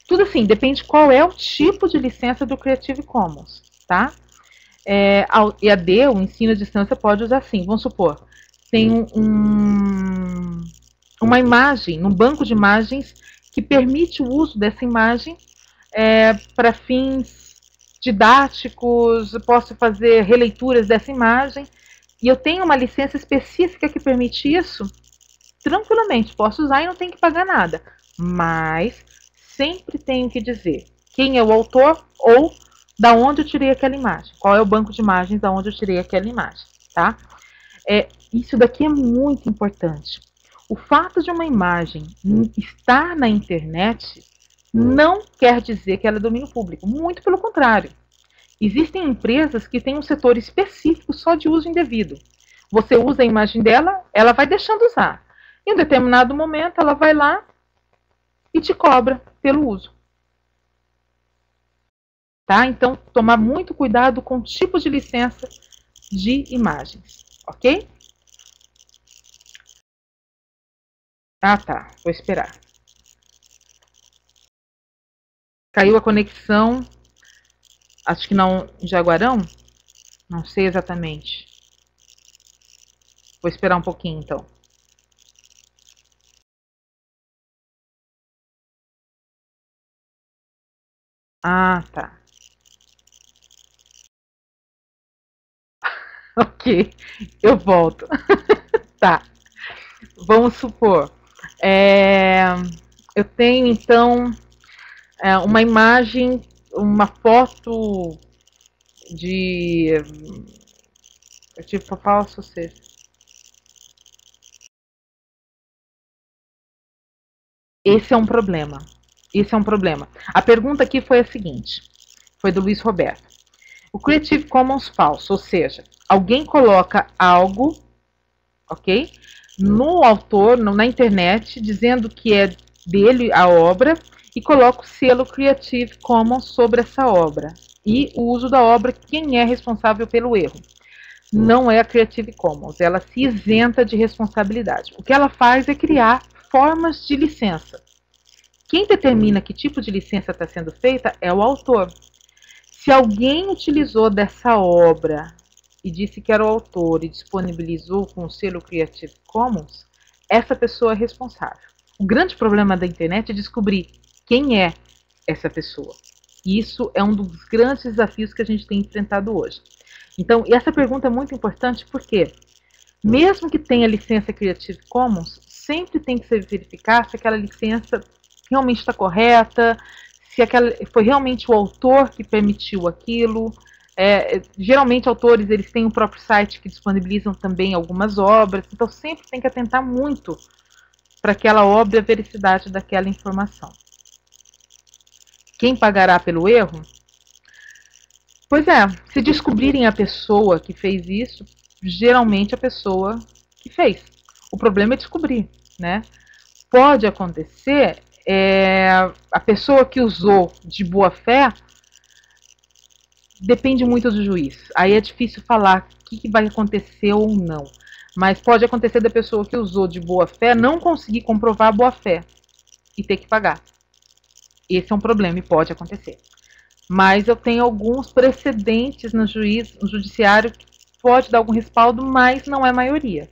Tudo assim, depende qual é o tipo de licença do Creative Commons, tá? A EAD, o ensino à distância, pode usar assim. Vamos supor, tem uma imagem, um banco de imagens que permite o uso dessa imagem para fins didáticos, posso fazer releituras dessa imagem, e eu tenho uma licença específica que permite isso, tranquilamente, posso usar e não tenho que pagar nada. Mas sempre tenho que dizer quem é o autor ou da onde eu tirei aquela imagem, qual é o banco de imagens da onde eu tirei aquela imagem, tá? Isso daqui é muito importante. O fato de uma imagem estar na internet não quer dizer que ela é domínio público, muito pelo contrário. Existem empresas que têm um setor específico só de uso indevido. Você usa a imagem dela, ela vai deixando usar. Em um determinado momento, ela vai lá e te cobra pelo uso. Tá? Então, tomar muito cuidado com o tipo de licença de imagens, ok? Tá. Vou esperar. Caiu a conexão. Acho que não, em Jaguarão? Não sei exatamente. Vou esperar um pouquinho, então. Tá. Ok, eu volto. Tá. Vamos supor. Eu tenho, então, uma imagem, uma foto de tipo falso, seja. Esse é um problema. A pergunta aqui foi a seguinte, foi do Luiz Roberto. O Creative Commons falso, ou seja, alguém coloca algo, ok, no autor, na internet, dizendo que é dele a obra e coloca o selo Creative Commons sobre essa obra. E o uso da obra, quem é responsável pelo erro? Não é a Creative Commons, ela se isenta de responsabilidade. O que ela faz é criar formas de licença. Quem determina que tipo de licença está sendo feita é o autor. Se alguém utilizou dessa obra e disse que era o autor e disponibilizou com o selo Creative Commons, essa pessoa é responsável. O grande problema da internet é descobrir quem é essa pessoa. E isso é um dos grandes desafios que a gente tem enfrentado hoje. Então, essa pergunta é muito importante porque, mesmo que tenha licença Creative Commons, sempre tem que se verificar se aquela licença realmente está correta, se foi realmente o autor que permitiu aquilo. Geralmente, autores eles têm o próprio site que disponibilizam também algumas obras, então sempre tem que atentar muito para aquela obra e a veracidade daquela informação. Quem pagará pelo erro? Pois é, se descobrirem a pessoa que fez isso, geralmente a pessoa que fez. O problema é descobrir, né? Pode acontecer, a pessoa que usou de boa fé, depende muito do juiz. Aí é difícil falar o que vai acontecer ou não. Mas pode acontecer da pessoa que usou de boa fé não conseguir comprovar a boa fé e ter que pagar. Esse é um problema e pode acontecer. Mas eu tenho alguns precedentes no judiciário que pode dar algum respaldo, mas não é maioria.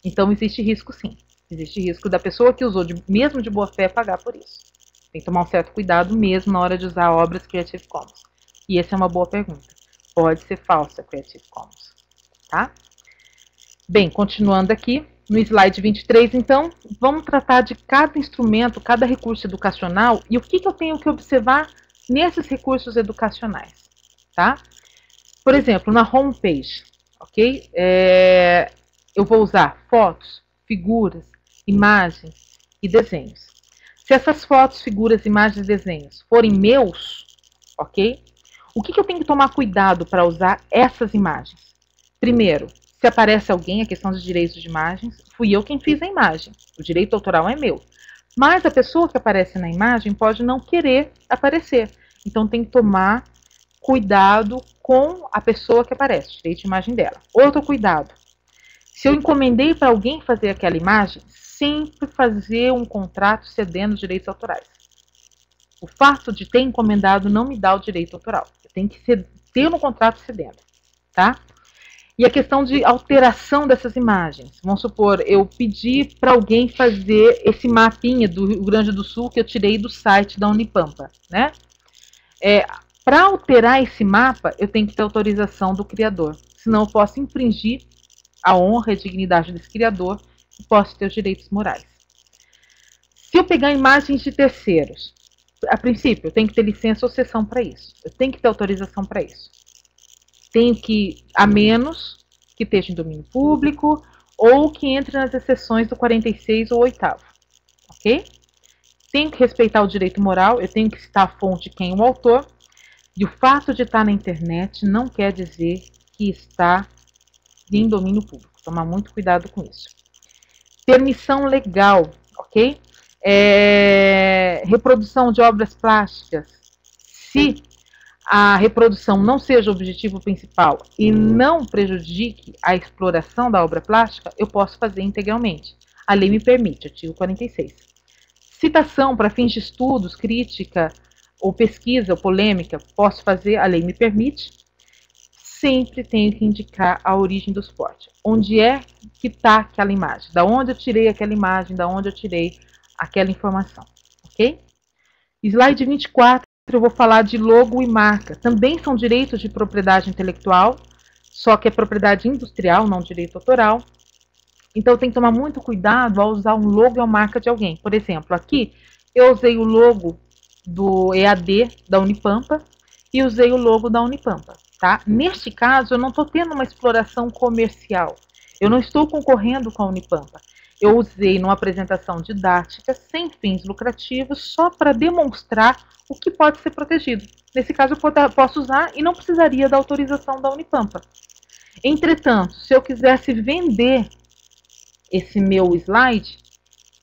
Então existe risco sim. Existe risco da pessoa que usou mesmo de boa fé pagar por isso. Tem que tomar um certo cuidado mesmo na hora de usar obras Creative Commons. E essa é uma boa pergunta. Pode ser falsa Creative Commons, tá? Bem, continuando aqui, no slide 23, então, vamos tratar de cada instrumento, cada recurso educacional e o que eu tenho que observar nesses recursos educacionais, tá? Por exemplo, na homepage, ok? Eu vou usar fotos, figuras, imagens e desenhos. Se essas fotos, figuras, imagens, desenhos forem meus, ok? O que eu tenho que tomar cuidado para usar essas imagens? Primeiro, se aparece alguém, a questão dos direitos de imagens, fui eu quem fiz a imagem. O direito autoral é meu. Mas a pessoa que aparece na imagem pode não querer aparecer. Então tem que tomar cuidado com a pessoa que aparece, direito de imagem dela. Outro cuidado. Se eu encomendei para alguém fazer aquela imagem, sempre fazer um contrato cedendo os direitos autorais. O fato de ter encomendado não me dá o direito autoral. Eu tenho que ter no contrato cedendo, tá? E a questão de alteração dessas imagens. Vamos supor, eu pedi para alguém fazer esse mapinha do Rio Grande do Sul que eu tirei do site da Unipampa, né? Para alterar esse mapa, eu tenho que ter autorização do criador. Senão eu posso infringir a honra e a dignidade desse criador e posso ter os direitos morais. Se eu pegar imagens de terceiros, a princípio, eu tenho que ter licença ou cessão para isso. Eu tenho que ter autorização para isso. Tenho que, a menos que esteja em domínio público ou que entre nas exceções do 46 ou 8º, ok? Tenho que respeitar o direito moral, eu tenho que citar a fonte de quem é o autor, e o fato de estar na internet não quer dizer que está em domínio público. Tomar muito cuidado com isso. Permissão legal, ok? Reprodução de obras plásticas. Se a reprodução não seja o objetivo principal e não prejudique a exploração da obra plástica, eu posso fazer integralmente. A lei me permite, artigo 46. Citação para fins de estudos, crítica ou pesquisa ou polêmica, posso fazer, a lei me permite. Sempre tenho que indicar a origem do suporte. Onde é que está aquela imagem? Da onde eu tirei aquela imagem? Da onde eu tirei aquela informação? Ok? Slide 24, eu vou falar de logo e marca. Também são direitos de propriedade intelectual, só que é propriedade industrial, não direito autoral. Então, tem que tomar muito cuidado ao usar um logo e uma marca de alguém. Por exemplo, aqui eu usei o logo do EAD da Unipampa e usei o logo da Unipampa. Tá? Neste caso, eu não estou tendo uma exploração comercial. Eu não estou concorrendo com a Unipampa. Eu usei numa apresentação didática, sem fins lucrativos, só para demonstrar o que pode ser protegido. Nesse caso, eu posso usar e não precisaria da autorização da Unipampa. Entretanto, se eu quisesse vender esse meu slide,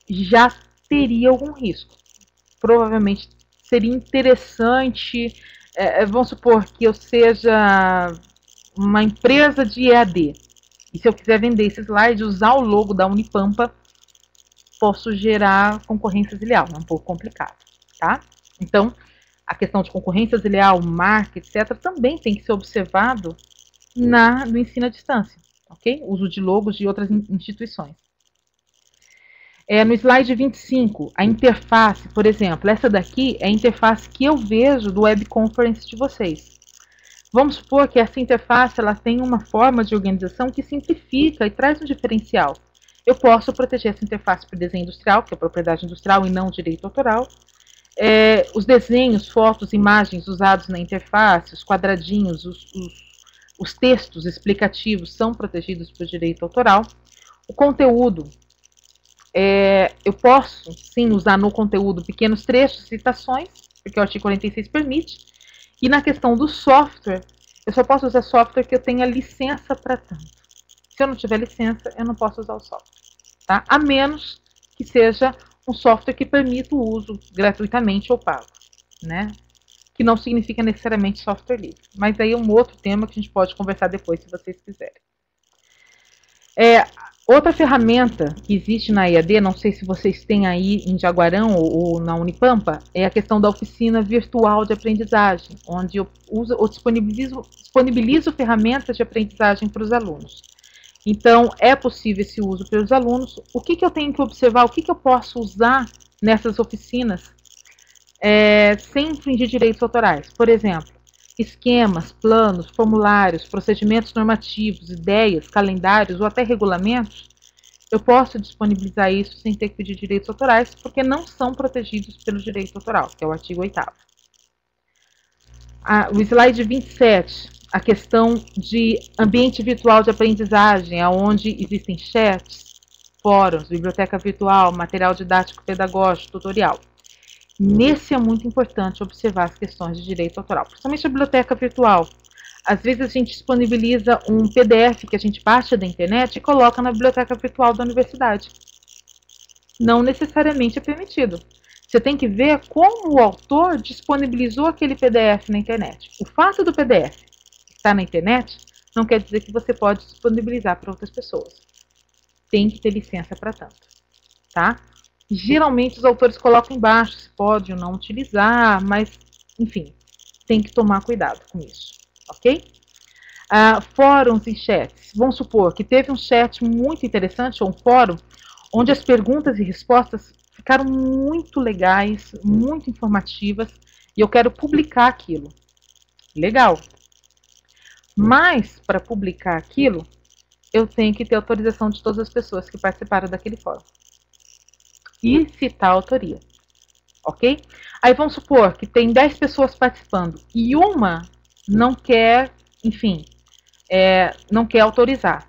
já teria algum risco. Provavelmente seria interessante, vamos supor que eu seja uma empresa de EAD, e se eu quiser vender esse slide, usar o logo da Unipampa, posso gerar concorrência desleal, é um pouco complicado, tá? Então, a questão de concorrência desleal, marca, etc., também tem que ser observado no ensino à distância, ok? Uso de logos de outras instituições. No slide 25, a interface, por exemplo, essa daqui é a interface que eu vejo do web conference de vocês. Vamos supor que essa interface ela tem uma forma de organização que simplifica e traz um diferencial. Eu posso proteger essa interface por desenho industrial, que é propriedade industrial e não direito autoral. Os desenhos, fotos, imagens usados na interface, os quadradinhos, os textos explicativos são protegidos por direito autoral. O conteúdo, eu posso sim usar no conteúdo pequenos trechos, citações, porque o artigo 46 permite. E na questão do software, eu só posso usar software que eu tenha licença para tanto. Se eu não tiver licença, eu não posso usar o software. Tá? A menos que seja um software que permita o uso gratuitamente ou pago, né? Que não significa necessariamente software livre. Mas aí é um outro tema que a gente pode conversar depois, se vocês quiserem. Outra ferramenta que existe na EAD, não sei se vocês têm aí em Jaguarão ou na Unipampa, é a questão da oficina virtual de aprendizagem, onde eu disponibilizo ferramentas de aprendizagem para os alunos. Então, é possível esse uso para os alunos. O que eu tenho que observar, o que eu posso usar nessas oficinas sem infringir direitos autorais? Por exemplo, esquemas, planos, formulários, procedimentos normativos, ideias, calendários ou até regulamentos, eu posso disponibilizar isso sem ter que pedir direitos autorais, porque não são protegidos pelo direito autoral, que é o artigo 8º. O slide 27, a questão de ambiente virtual de aprendizagem, onde existem chats, fóruns, biblioteca virtual, material didático pedagógico, tutorial. Nesse é muito importante observar as questões de direito autoral, principalmente a biblioteca virtual. Às vezes a gente disponibiliza um PDF que a gente baixa da internet e coloca na biblioteca virtual da universidade. Não necessariamente é permitido. Você tem que ver como o autor disponibilizou aquele PDF na internet. O fato do PDF estar na internet não quer dizer que você pode disponibilizar para outras pessoas. Tem que ter licença para tanto, tá? Geralmente os autores colocam embaixo se pode ou não utilizar, mas, enfim, tem que tomar cuidado com isso, ok? Fóruns e chats. Vamos supor que teve um chat muito interessante, ou um fórum, onde as perguntas e respostas ficaram muito legais, muito informativas, e eu quero publicar aquilo. Legal. Mas, para publicar aquilo, eu tenho que ter autorização de todas as pessoas que participaram daquele fórum. E citar a autoria. Ok? Aí vamos supor que tem 10 pessoas participando e uma não quer, enfim, não quer autorizar.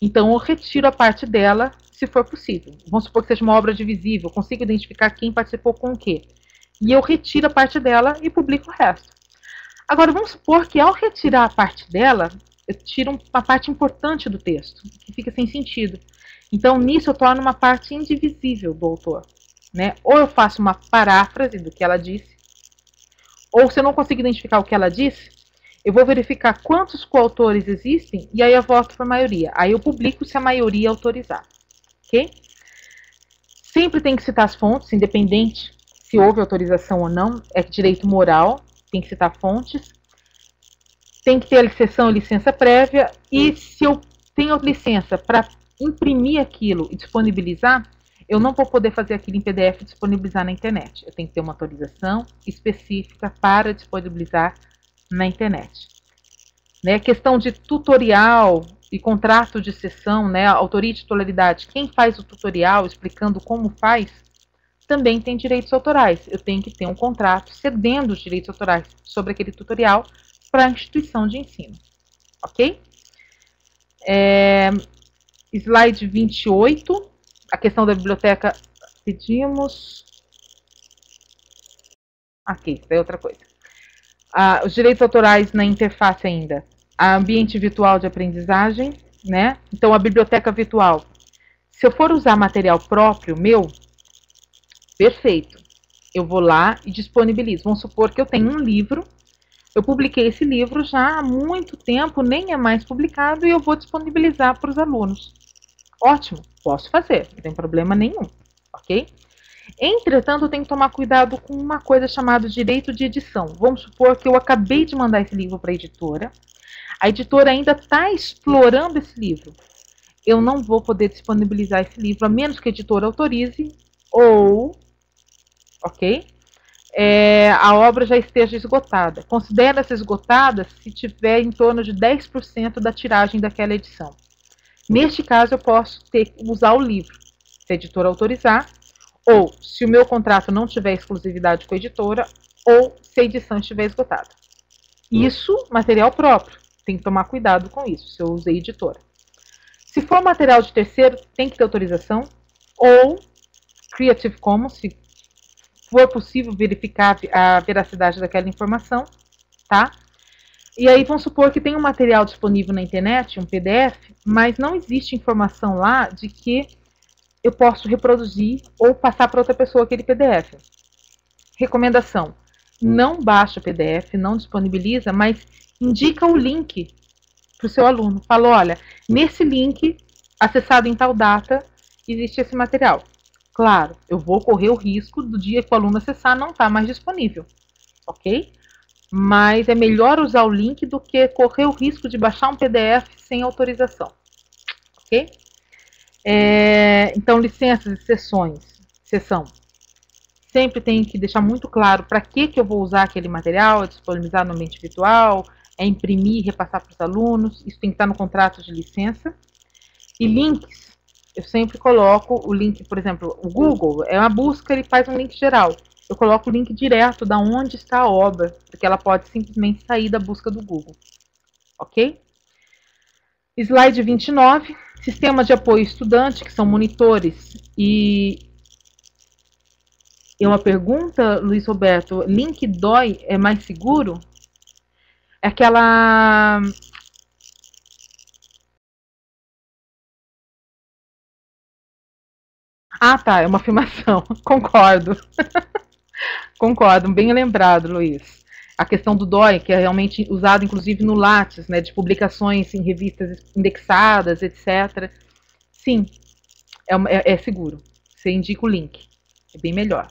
Então eu retiro a parte dela, se for possível. Vamos supor que seja uma obra divisível, eu consigo identificar quem participou com o quê. E eu retiro a parte dela e publico o resto. Agora vamos supor que ao retirar a parte dela, eu tiro uma parte importante do texto, que fica sem sentido. Então nisso eu torno uma parte indivisível do autor. Né? Ou eu faço uma paráfrase do que ela disse, ou se eu não consigo identificar o que ela disse, eu vou verificar quantos coautores existem e aí eu voto por maioria. Aí eu publico se a maioria autorizar. Ok? Sempre tem que citar as fontes, independente se houve autorização ou não. É direito moral, tem que citar fontes. Tem que ter a exceção e licença prévia. E se eu tenho licença para imprimir aquilo e disponibilizar, eu não vou poder fazer aquilo em PDF e disponibilizar na internet. Eu tenho que ter uma autorização específica para disponibilizar na internet. Né? Questão de tutorial e contrato de cessão, né? Autoria e titularidade. Quem faz o tutorial explicando como faz, também tem direitos autorais. Eu tenho que ter um contrato cedendo os direitos autorais sobre aquele tutorial para a instituição de ensino. Ok? Slide 28. A questão da biblioteca, pedimos. Aqui, isso é outra coisa. Os direitos autorais na interface ainda. Ambiente virtual de aprendizagem, né? Então, a biblioteca virtual. Se eu for usar material próprio meu, perfeito. Eu vou lá e disponibilizo. Vamos supor que eu tenho um livro. Eu publiquei esse livro já há muito tempo, nem é mais publicado, e eu vou disponibilizar para os alunos. Ótimo, posso fazer, não tem problema nenhum, ok? Entretanto, eu tenho que tomar cuidado com uma coisa chamada direito de edição. Vamos supor que eu acabei de mandar esse livro para a editora ainda está explorando esse livro. Eu não vou poder disponibilizar esse livro, a menos que a editora autorize, ou, ok? A obra já esteja esgotada. Considera-se esgotada se tiver em torno de 10% da tiragem daquela edição. Neste caso, eu posso usar o livro, se a editora autorizar, ou se o meu contrato não tiver exclusividade com a editora, ou se a edição estiver esgotada. Isso, material próprio. Tem que tomar cuidado com isso, se eu usei editora. Se for material de terceiro, tem que ter autorização, ou Creative Commons, se for possível verificar a veracidade daquela informação, tá? E aí vamos supor que tem um material disponível na internet, um PDF, mas não existe informação lá de que eu posso reproduzir ou passar para outra pessoa aquele PDF. Recomendação: não baixa o PDF, não disponibiliza, mas indica o link para o seu aluno. Fala, olha, nesse link, acessado em tal data, existe esse material. Claro, eu vou correr o risco do dia que o aluno acessar não estar mais disponível, ok? Mas é melhor usar o link do que correr o risco de baixar um PDF sem autorização, ok? Então, licenças e sessão. Sempre tem que deixar muito claro para que eu vou usar aquele material, disponibilizar no ambiente virtual, imprimir e repassar para os alunos. Isso tem que estar no contrato de licença. E links, eu sempre coloco o link, por exemplo, o Google é uma busca, ele faz um link geral. Eu coloco o link direto da onde está a obra, porque ela pode simplesmente sair da busca do Google. Ok? Slide 29. Sistemas de apoio estudante, que são monitores e E uma pergunta, Luiz Roberto, link dói é mais seguro? É aquela... Ah, tá, é uma afirmação. Concordo. Concordo, bem lembrado, Luiz. A questão do DOI, que é realmente usado inclusive no Lattes, né, de publicações em revistas indexadas, etc. Sim, é seguro. Você indica o link. É bem melhor.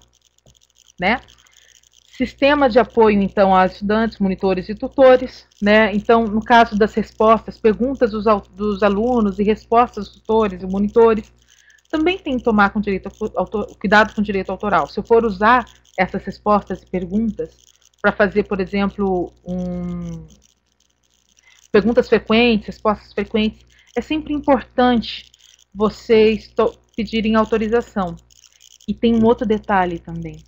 Né? Sistema de apoio, então, a estudantes, monitores e tutores. Né? Então, no caso das respostas, perguntas dos alunos e respostas dos tutores e monitores, também tem que tomar com cuidado com direito autoral. Se eu for usar essas respostas e perguntas para fazer, por exemplo, perguntas frequentes, respostas frequentes, é sempre importante vocês pedirem autorização. E tem um outro detalhe também.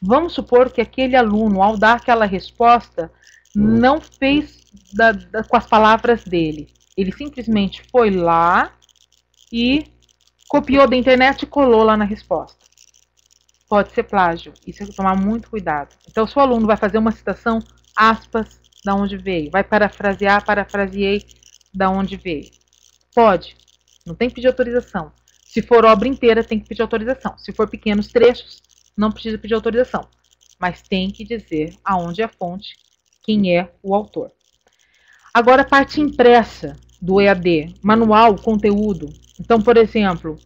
Vamos supor que aquele aluno, ao dar aquela resposta, não fez com as palavras dele. Ele simplesmente foi lá e copiou da internet e colou lá na resposta. Pode ser plágio. Isso é tomar muito cuidado. Então, se o aluno vai fazer uma citação, aspas, da onde veio. Vai parafrasear, parafraseei, da onde veio. Pode. Não tem que pedir autorização. Se for obra inteira, tem que pedir autorização. Se for pequenos trechos, não precisa pedir autorização. Mas tem que dizer aonde é a fonte, quem é o autor. Agora, a parte impressa do EAD. Manual, conteúdo. Então, por exemplo,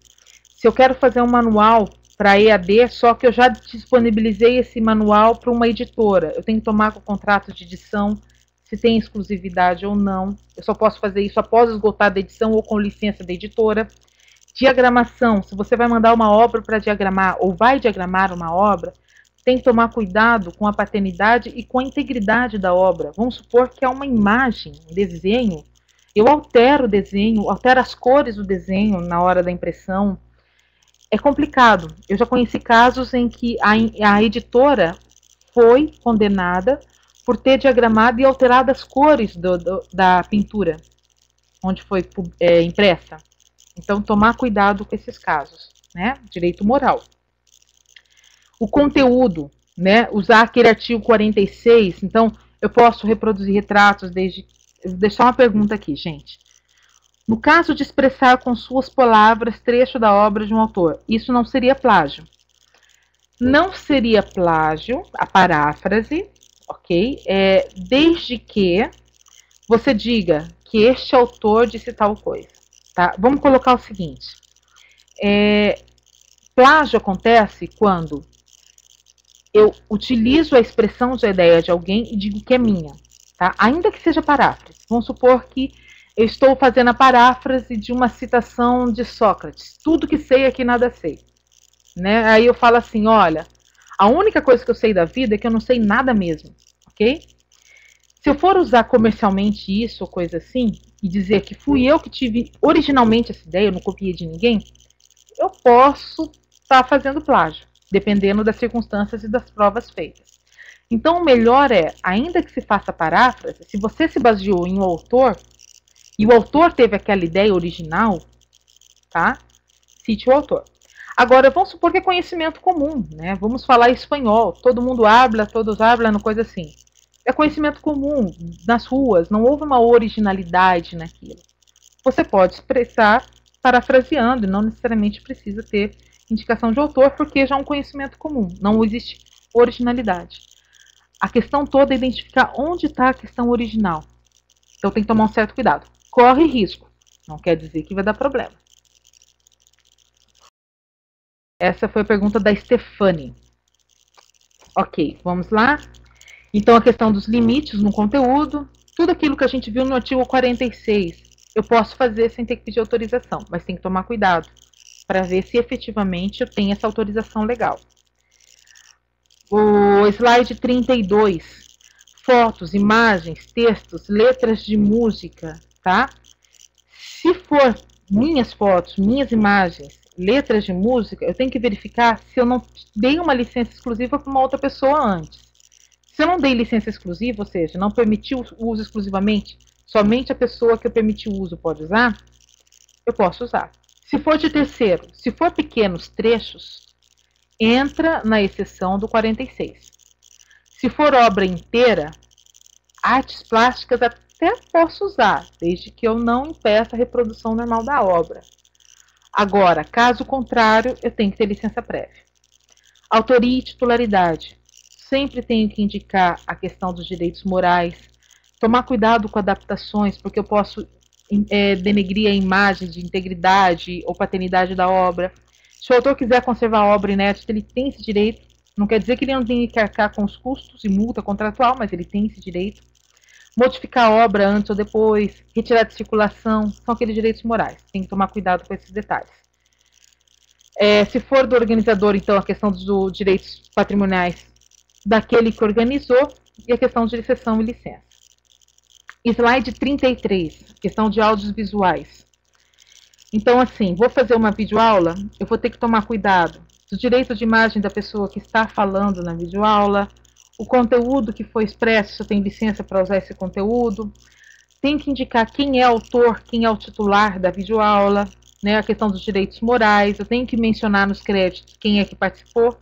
se eu quero fazer um manual para EAD, só que eu já disponibilizei esse manual para uma editora, eu tenho que tomar com o contrato de edição, se tem exclusividade ou não. Eu só posso fazer isso após esgotar da edição ou com licença da editora. Diagramação, se você vai mandar uma obra para diagramar ou vai diagramar uma obra, tem que tomar cuidado com a paternidade e com a integridade da obra. Vamos supor que é uma imagem, um desenho, eu altero o desenho, altero as cores do desenho na hora da impressão. É complicado. Eu já conheci casos em que a editora foi condenada por ter diagramado e alterado as cores da pintura, onde foi impressa. Então, tomar cuidado com esses casos, né? Direito moral. O conteúdo, né? Usar aquele artigo 46. Então, eu posso reproduzir retratos desde... Eu vou deixar uma pergunta aqui, gente. No caso de expressar com suas palavras trecho da obra de um autor, isso não seria plágio. Não seria plágio a paráfrase, ok? Desde que você diga que este autor disse tal coisa. Tá? Vamos colocar o seguinte. Plágio acontece quando eu utilizo a expressão de ideia de alguém e digo que é minha. Tá? Ainda que seja paráfrase. Vamos supor que eu estou fazendo a paráfrase de uma citação de Sócrates. Tudo que sei é que nada sei. Né? Aí eu falo assim, olha, a única coisa que eu sei da vida é que eu não sei nada mesmo. Ok? Se eu for usar comercialmente isso ou coisa assim, e dizer que fui eu que tive originalmente essa ideia, eu não copiei de ninguém, eu posso estar fazendo plágio, dependendo das circunstâncias e das provas feitas. Então, o melhor é, ainda que se faça paráfrase, se você se baseou em um autor, e o autor teve aquela ideia original, tá? Cite o autor. Agora, vamos supor que é conhecimento comum, né? Vamos falar espanhol, todo mundo habla, todos hablam, coisa assim. É conhecimento comum, nas ruas, não houve uma originalidade naquilo. Você pode expressar parafraseando, e não necessariamente precisa ter indicação de autor, porque já é um conhecimento comum, não existe originalidade. A questão toda é identificar onde está a questão original. Então tem que tomar um certo cuidado. Corre risco, não quer dizer que vai dar problema. Essa foi a pergunta da Stefani. Ok, vamos lá. Então, a questão dos limites no conteúdo, tudo aquilo que a gente viu no artigo 46, eu posso fazer sem ter que pedir autorização, mas tem que tomar cuidado para ver se efetivamente eu tenho essa autorização legal. O slide 32, fotos, imagens, textos, letras de música, tá? Se for minhas fotos, minhas imagens, letras de música, eu tenho que verificar se eu não dei uma licença exclusiva para uma outra pessoa antes. Se eu não dei licença exclusiva, ou seja, não permiti o uso exclusivamente, somente a pessoa que eu permiti o uso pode usar, eu posso usar. Se for de terceiro, se for pequenos trechos, entra na exceção do 46. Se for obra inteira, artes plásticas até posso usar, desde que eu não impeça a reprodução normal da obra. Agora, caso contrário, eu tenho que ter licença prévia. Autoria e titularidade. Sempre tenho que indicar a questão dos direitos morais, tomar cuidado com adaptações, porque eu posso denegrir a imagem de integridade ou paternidade da obra. Se o autor quiser conservar a obra inédita, ele tem esse direito. Não quer dizer que ele não tem que arcar com os custos e multa contratual, mas ele tem esse direito. Modificar a obra antes ou depois, retirar de circulação, são aqueles direitos morais. Tem que tomar cuidado com esses detalhes. Se for do organizador, então, a questão dos direitos patrimoniais daquele que organizou e a questão de cessão e licença. Slide 33, questão de áudios visuais. Então, assim, vou fazer uma videoaula, eu vou ter que tomar cuidado do direito de imagem da pessoa que está falando na videoaula, o conteúdo que foi expresso, se eu tenho licença para usar esse conteúdo, tem que indicar quem é o autor, quem é o titular da videoaula, né, a questão dos direitos morais, eu tenho que mencionar nos créditos quem é que participou,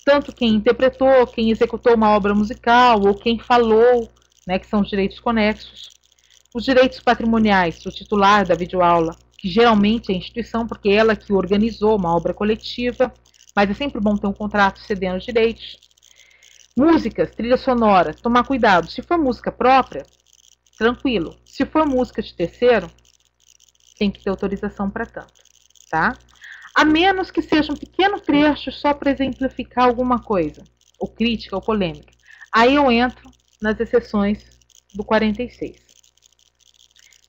tanto quem interpretou, quem executou uma obra musical, ou quem falou, né, que são os direitos conexos. Os direitos patrimoniais, o titular da videoaula, que geralmente é a instituição, porque é ela que organizou uma obra coletiva, mas é sempre bom ter um contrato cedendo os direitos. Músicas, trilha sonora, tomar cuidado. Se for música própria, tranquilo. Se for música de terceiro, tem que ter autorização para tanto, tá? A menos que seja um pequeno trecho só para exemplificar alguma coisa, ou crítica, ou polêmica. Aí eu entro nas exceções do 46.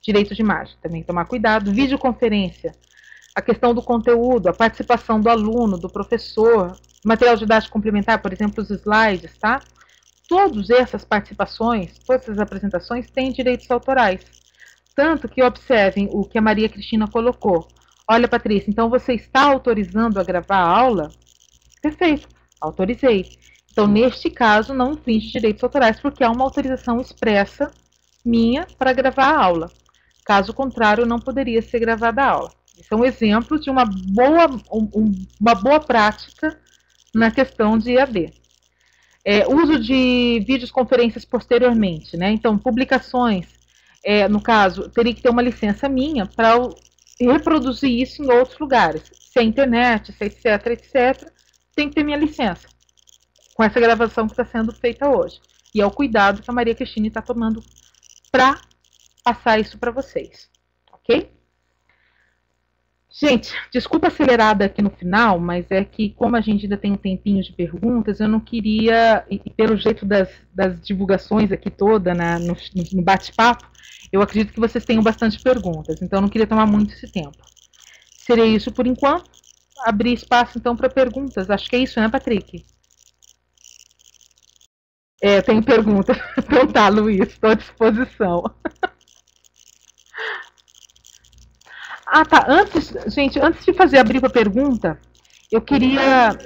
Direito de imagem, também tomar cuidado. Videoconferência, a questão do conteúdo, a participação do aluno, do professor, material didático complementar, por exemplo, os slides, tá? Todas essas participações, todas essas apresentações têm direitos autorais. Tanto que observem o que a Maria Cristina colocou. Olha, Patrícia, então você está autorizando a gravar a aula? Perfeito, autorizei. Então, neste caso, não infringe direitos autorais, porque há uma autorização expressa minha para gravar a aula. Caso contrário, não poderia ser gravada a aula. Esse é um exemplo de uma boa prática na questão de EAD. Uso de videoconferências posteriormente, né? Então, publicações, no caso, teria que ter uma licença minha para reproduzir isso em outros lugares. Se é internet, se é etc, etc, tem que ter minha licença com essa gravação que está sendo feita hoje. E é o cuidado que a Maria Cristina está tomando para passar isso para vocês, ok? Gente, desculpa acelerada aqui no final, mas é que como a gente ainda tem um tempinho de perguntas, eu não queria, e pelo jeito das divulgações aqui toda, né, no bate-papo, eu acredito que vocês tenham bastante perguntas, então eu não queria tomar muito esse tempo. Seria isso por enquanto. Abrir espaço então para perguntas. Acho que é isso, né, Patrick? Tem pergunta. Então tá, Luiz, estou à disposição. Ah, tá. Antes de abrir para pergunta, eu queria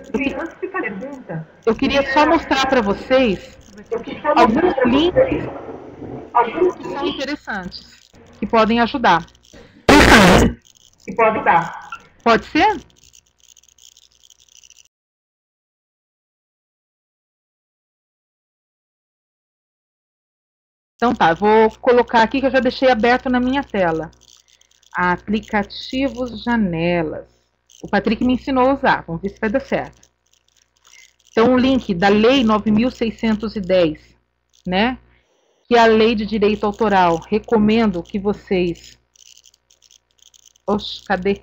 só mostrar para vocês alguns links que são interessantes, que podem ajudar. Pode ser? Então tá, vou colocar aqui que eu já deixei aberto na minha tela. Aplicativos, janelas. O Patrick me ensinou a usar, vamos ver se vai dar certo. Então, o link da Lei 9.610, né? Que é a Lei de Direito Autoral. Recomendo que vocês... Oxe, cadê?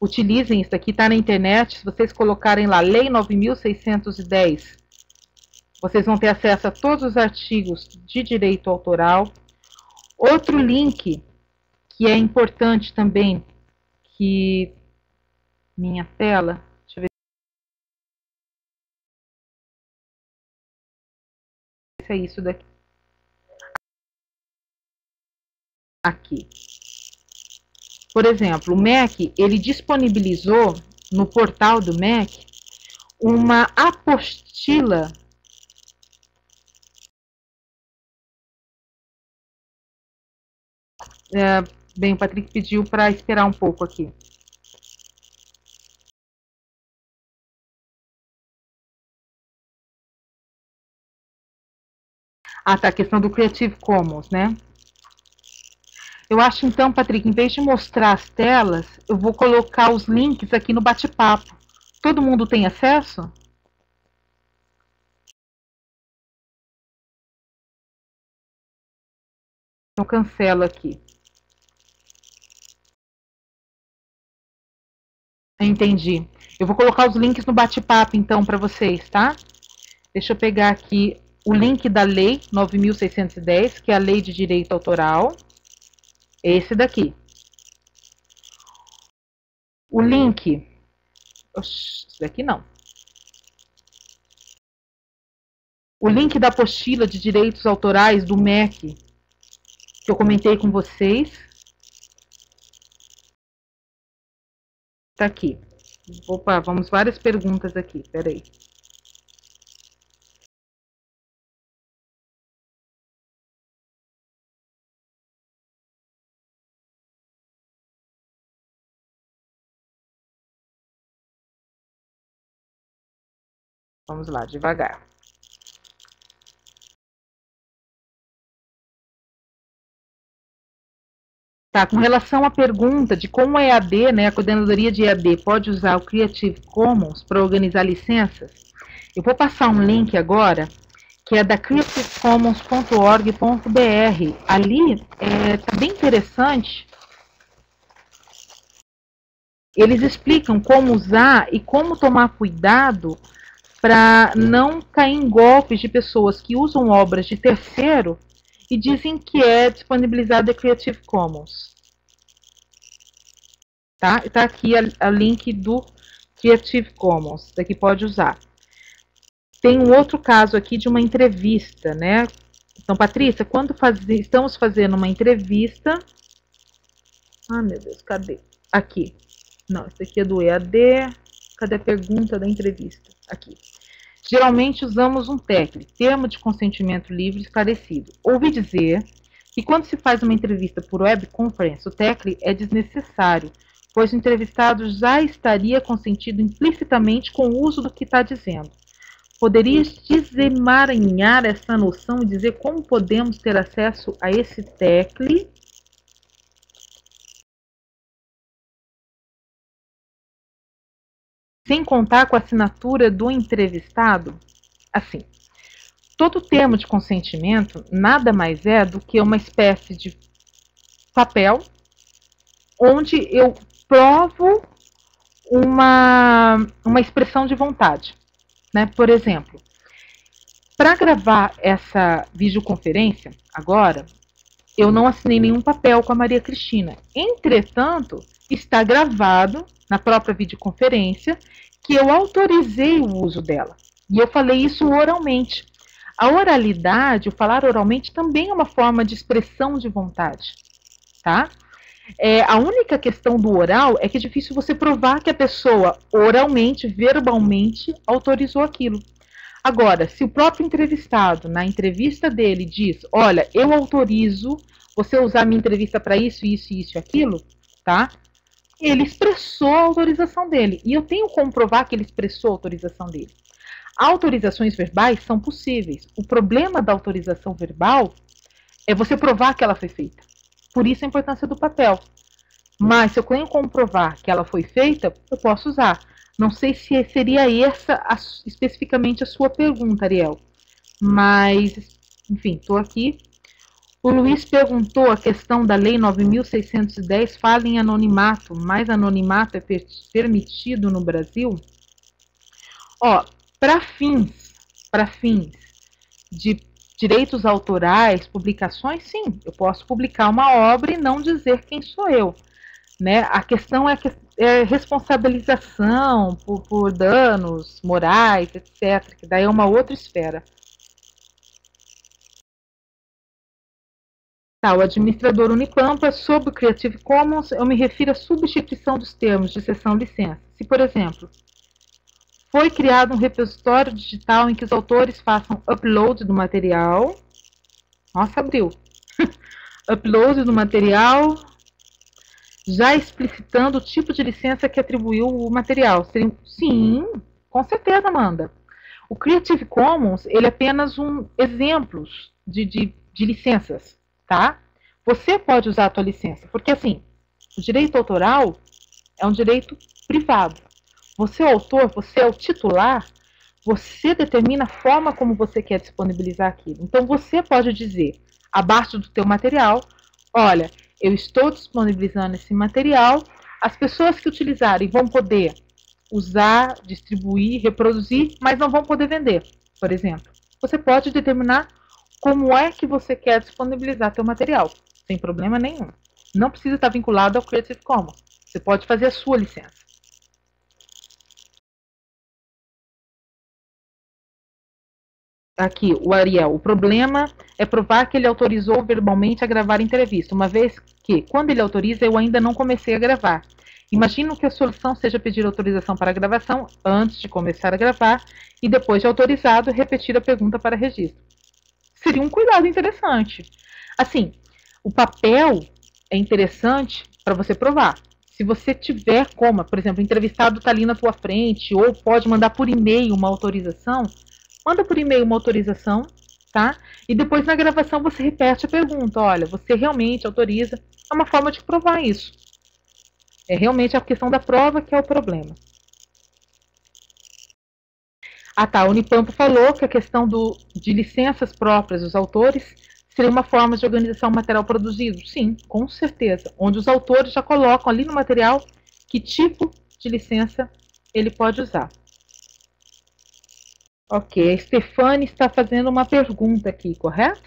Utilizem isso aqui, tá na internet. Se vocês colocarem lá, Lei 9.610, vocês vão ter acesso a todos os artigos de direito autoral. Outro link que é importante também, que minha tela, deixa eu ver se é isso daqui. Aqui. Por exemplo, o MEC, ele disponibilizou no portal do MEC uma apostila bem, o Patrick pediu para esperar um pouco aqui. Ah, tá, a questão do Creative Commons, né? Eu acho então, Patrick, em vez de mostrar as telas, eu vou colocar os links aqui no bate-papo. Todo mundo tem acesso? Então cancelo aqui. Entendi. Eu vou colocar os links no bate-papo então para vocês, tá? Deixa eu pegar aqui o link da lei 9.610, que é a lei de direito autoral. Esse daqui. O link... Oxi, esse daqui não. O link da apostila de direitos autorais do MEC, que eu comentei com vocês, tá aqui. Opa, vamos várias perguntas aqui, peraí. Vamos lá, devagar. Tá, com relação à pergunta de como a EAD, né, a coordenadoria de EAD pode usar o Creative Commons para organizar licenças, eu vou passar um link agora, que é da creativecommons.org.br. Ali tá bem interessante. Eles explicam como usar e como tomar cuidado para não cair em golpes de pessoas que usam obras de terceiro e dizem que é disponibilizado a Creative Commons. Tá? Está aqui a link do Creative Commons, daqui pode usar. Tem um outro caso aqui de uma entrevista, né? Então, Patrícia, quando estamos fazendo uma entrevista... Ah, meu Deus, cadê? Aqui. Não, esse aqui é do EAD. Cadê a pergunta da entrevista? Aqui. Geralmente usamos um TECL, Termo de Consentimento Livre Esclarecido. Ouvi dizer que quando se faz uma entrevista por webconference, o TECL é desnecessário, pois o entrevistado já estaria consentido implicitamente com o uso do que está dizendo. Poderias desemaranhar essa noção e dizer como podemos ter acesso a esse TECL? Sem contar com a assinatura do entrevistado? Assim, todo termo de consentimento nada mais é do que uma espécie de papel onde eu provo uma expressão de vontade, né? Por exemplo, para gravar essa videoconferência agora, eu não assinei nenhum papel com a Maria Cristina. Entretanto, está gravado na própria videoconferência que eu autorizei o uso dela. E eu falei isso oralmente. A oralidade, o falar oralmente, também é uma forma de expressão de vontade, tá? A única questão do oral é que é difícil você provar que a pessoa oralmente, verbalmente, autorizou aquilo. Agora, se o próprio entrevistado, na entrevista dele, diz, olha, eu autorizo você usar a minha entrevista para isso, isso, isso e aquilo, tá? Ele expressou a autorização dele. E eu tenho como provar que ele expressou a autorização dele. Autorizações verbais são possíveis. O problema da autorização verbal é você provar que ela foi feita. Por isso a importância do papel. Mas se eu tenho como provar que ela foi feita, eu posso usar. Não sei se seria essa especificamente a sua pergunta, Ariel. Mas, enfim, estou aqui. O Luiz perguntou a questão da Lei 9.610, fala em anonimato, mas anonimato é permitido no Brasil? Ó, para fins de direitos autorais, publicações, sim, eu posso publicar uma obra e não dizer quem sou eu. Né? A questão é responsabilização por danos morais, etc., que daí é uma outra esfera. Tá, o administrador Unipampa, sobre o Creative Commons, eu me refiro à substituição dos termos de cessão licença. Se, por exemplo, foi criado um repositório digital em que os autores façam upload do material. Nossa, abriu. Upload do material, já explicitando o tipo de licença que atribuiu o material. Sim, com certeza, Amanda. O Creative Commons, ele é apenas um exemplo de licenças, tá? Você pode usar a tua licença, porque assim, o direito autoral é um direito privado. Você é o autor, você é o titular, você determina a forma como você quer disponibilizar aquilo. Então você pode dizer, abaixo do teu material, olha, eu estou disponibilizando esse material, as pessoas que utilizarem vão poder usar, distribuir, reproduzir, mas não vão poder vender, por exemplo. Você pode determinar como é que você quer disponibilizar teu material, sem problema nenhum. Não precisa estar vinculado ao Creative Commons. Você pode fazer a sua licença. Aqui, o Ariel. O problema é provar que ele autorizou verbalmente a gravar a entrevista, uma vez que, quando ele autoriza, eu ainda não comecei a gravar. Imagino que a solução seja pedir autorização para a gravação antes de começar a gravar e, depois de autorizado, repetir a pergunta para registro. Seria um cuidado interessante. Assim, o papel é interessante para você provar. Se você tiver como, por exemplo, o entrevistado está ali na tua frente, ou pode mandar por e-mail uma autorização, manda por e-mail uma autorização, tá? E depois na gravação você repete a pergunta, olha, você realmente autoriza? É uma forma de provar isso. É realmente a questão da prova que é o problema. Ah tá, a Unipampo falou que a questão de licenças próprias dos autores seria uma forma de organização material produzido. Sim, com certeza. Onde os autores já colocam ali no material que tipo de licença ele pode usar. Ok, a Stefane está fazendo uma pergunta aqui, correto?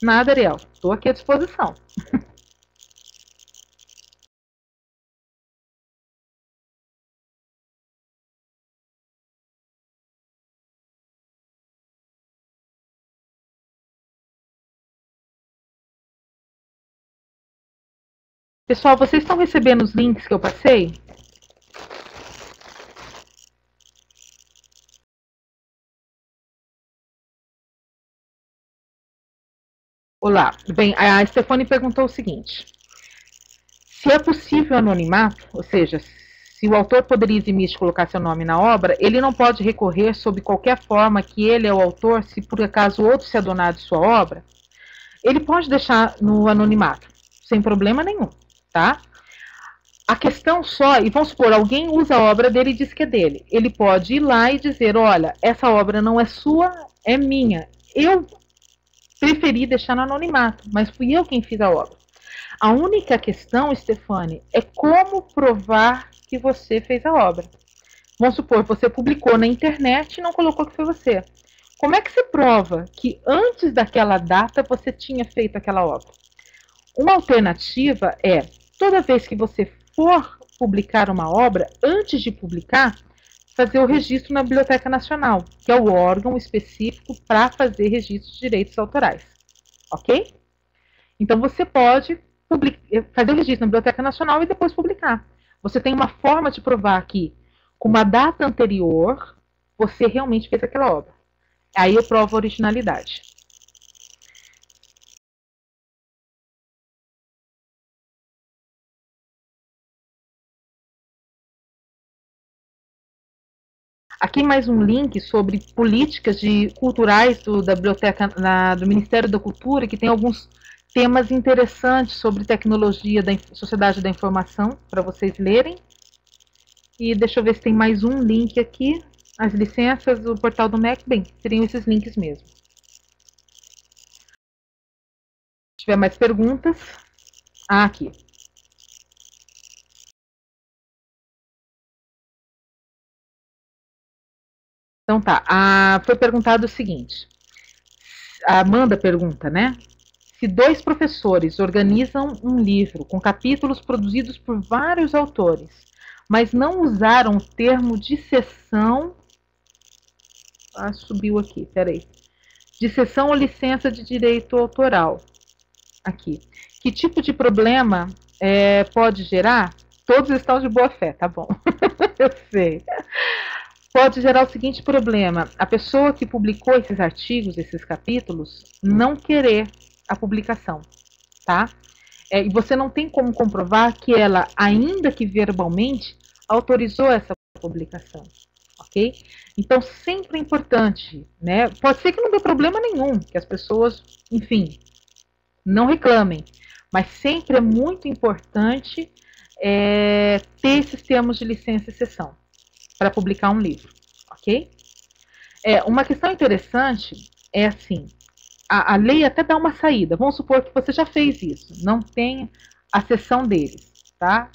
Nada, Ariel. Estou aqui à disposição. Pessoal, vocês estão recebendo os links que eu passei? Olá. Bem, a Stefane perguntou o seguinte. Se é possível anonimato, ou seja, se o autor poderia eximir de colocar seu nome na obra, ele não pode recorrer sob qualquer forma que ele é o autor, se por acaso outro se adonar de sua obra? Ele pode deixar no anonimato, sem problema nenhum, tá? A questão só, e vamos supor, alguém usa a obra dele e diz que é dele. Ele pode ir lá e dizer, olha, essa obra não é sua, é minha. Eu preferi deixar no anonimato, mas fui eu quem fiz a obra. A única questão, Stefane, é como provar que você fez a obra. Vamos supor, você publicou na internet e não colocou que foi você. Como é que você prova que antes daquela data você tinha feito aquela obra? Uma alternativa é, toda vez que você for publicar uma obra, antes de publicar, fazer o registro na Biblioteca Nacional, que é o órgão específico para fazer registro de direitos autorais. Ok? Então você pode fazer o registro na Biblioteca Nacional e depois publicar. Você tem uma forma de provar que, com uma data anterior, você realmente fez aquela obra. Aí eu provo a originalidade. Aqui mais um link sobre políticas culturais da biblioteca, do Ministério da Cultura, que tem alguns temas interessantes sobre tecnologia da sociedade da informação, para vocês lerem. E deixa eu ver se tem mais um link aqui. As licenças do portal do MEC, bem, seriam esses links mesmo. Se tiver mais perguntas, aqui. Então tá, foi perguntado o seguinte, a Amanda pergunta, né? Se dois professores organizam um livro com capítulos produzidos por vários autores, mas não usaram o termo de cessão, subiu aqui, peraí, de cessão ou licença de direito autoral, aqui, que tipo de problema pode gerar? Todos estão de boa fé, tá bom, eu sei. Pode gerar o seguinte problema, a pessoa que publicou esses artigos, esses capítulos, não querer a publicação, tá? E você não tem como comprovar que ela, ainda que verbalmente, autorizou essa publicação, ok? Então, sempre é importante, né? Pode ser que não dê problema nenhum, que as pessoas, enfim, não reclamem, mas sempre é muito importante ter esses termos de licença e exceção para publicar um livro, ok? Uma questão interessante é assim, a lei até dá uma saída, vamos supor que você já fez isso, não tem a seção deles, tá?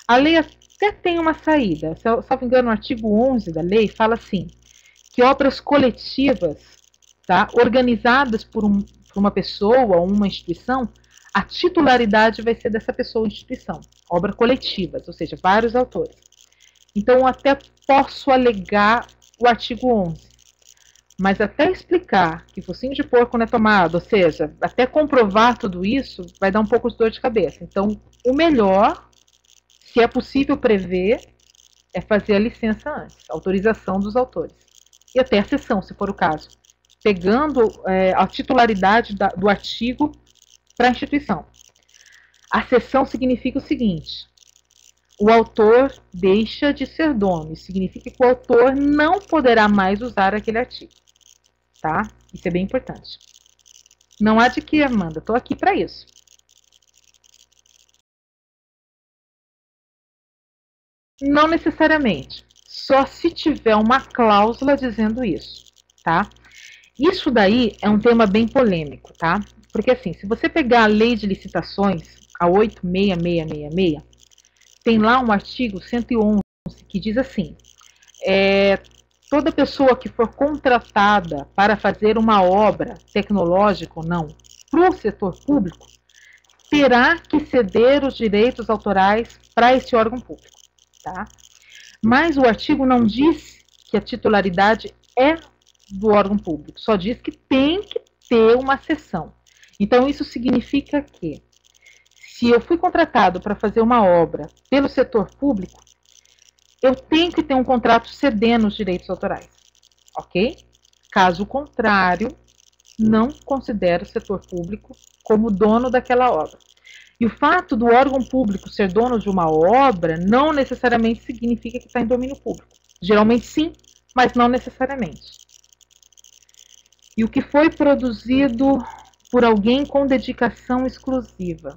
A lei até tem uma saída, se eu não me engano, o artigo 11 da lei fala assim, que obras coletivas, tá, organizadas por uma pessoa ou uma instituição, a titularidade vai ser dessa pessoa ou instituição. Obras coletivas, ou seja, vários autores. Então, eu até posso alegar o artigo 11. Mas até explicar que focinho de porco não é tomado, ou seja, até comprovar tudo isso, vai dar um pouco de dor de cabeça. Então, o melhor, se é possível prever, é fazer a licença antes, a autorização dos autores. E até a cessão, se for o caso, pegando a titularidade do artigo para a instituição. A cessão significa o seguinte: o autor deixa de ser dono, isso significa que o autor não poderá mais usar aquele artigo, tá? Isso é bem importante. Não há de que, Amanda, estou aqui para isso. Não necessariamente, só se tiver uma cláusula dizendo isso, tá? Isso daí é um tema bem polêmico, tá? Porque assim, se você pegar a lei de licitações, a 86666, tem lá um artigo 111 que diz assim, toda pessoa que for contratada para fazer uma obra tecnológica ou não para o setor público, terá que ceder os direitos autorais para esse órgão público, tá? Mas o artigo não diz que a titularidade é do órgão público, só diz que tem que ter uma cessão. Então, isso significa que, se eu fui contratado para fazer uma obra pelo setor público, eu tenho que ter um contrato cedendo os direitos autorais, ok? Caso contrário, não considero o setor público como dono daquela obra. E o fato do órgão público ser dono de uma obra não necessariamente significa que está em domínio público. Geralmente sim, mas não necessariamente. E o que foi produzido por alguém com dedicação exclusiva?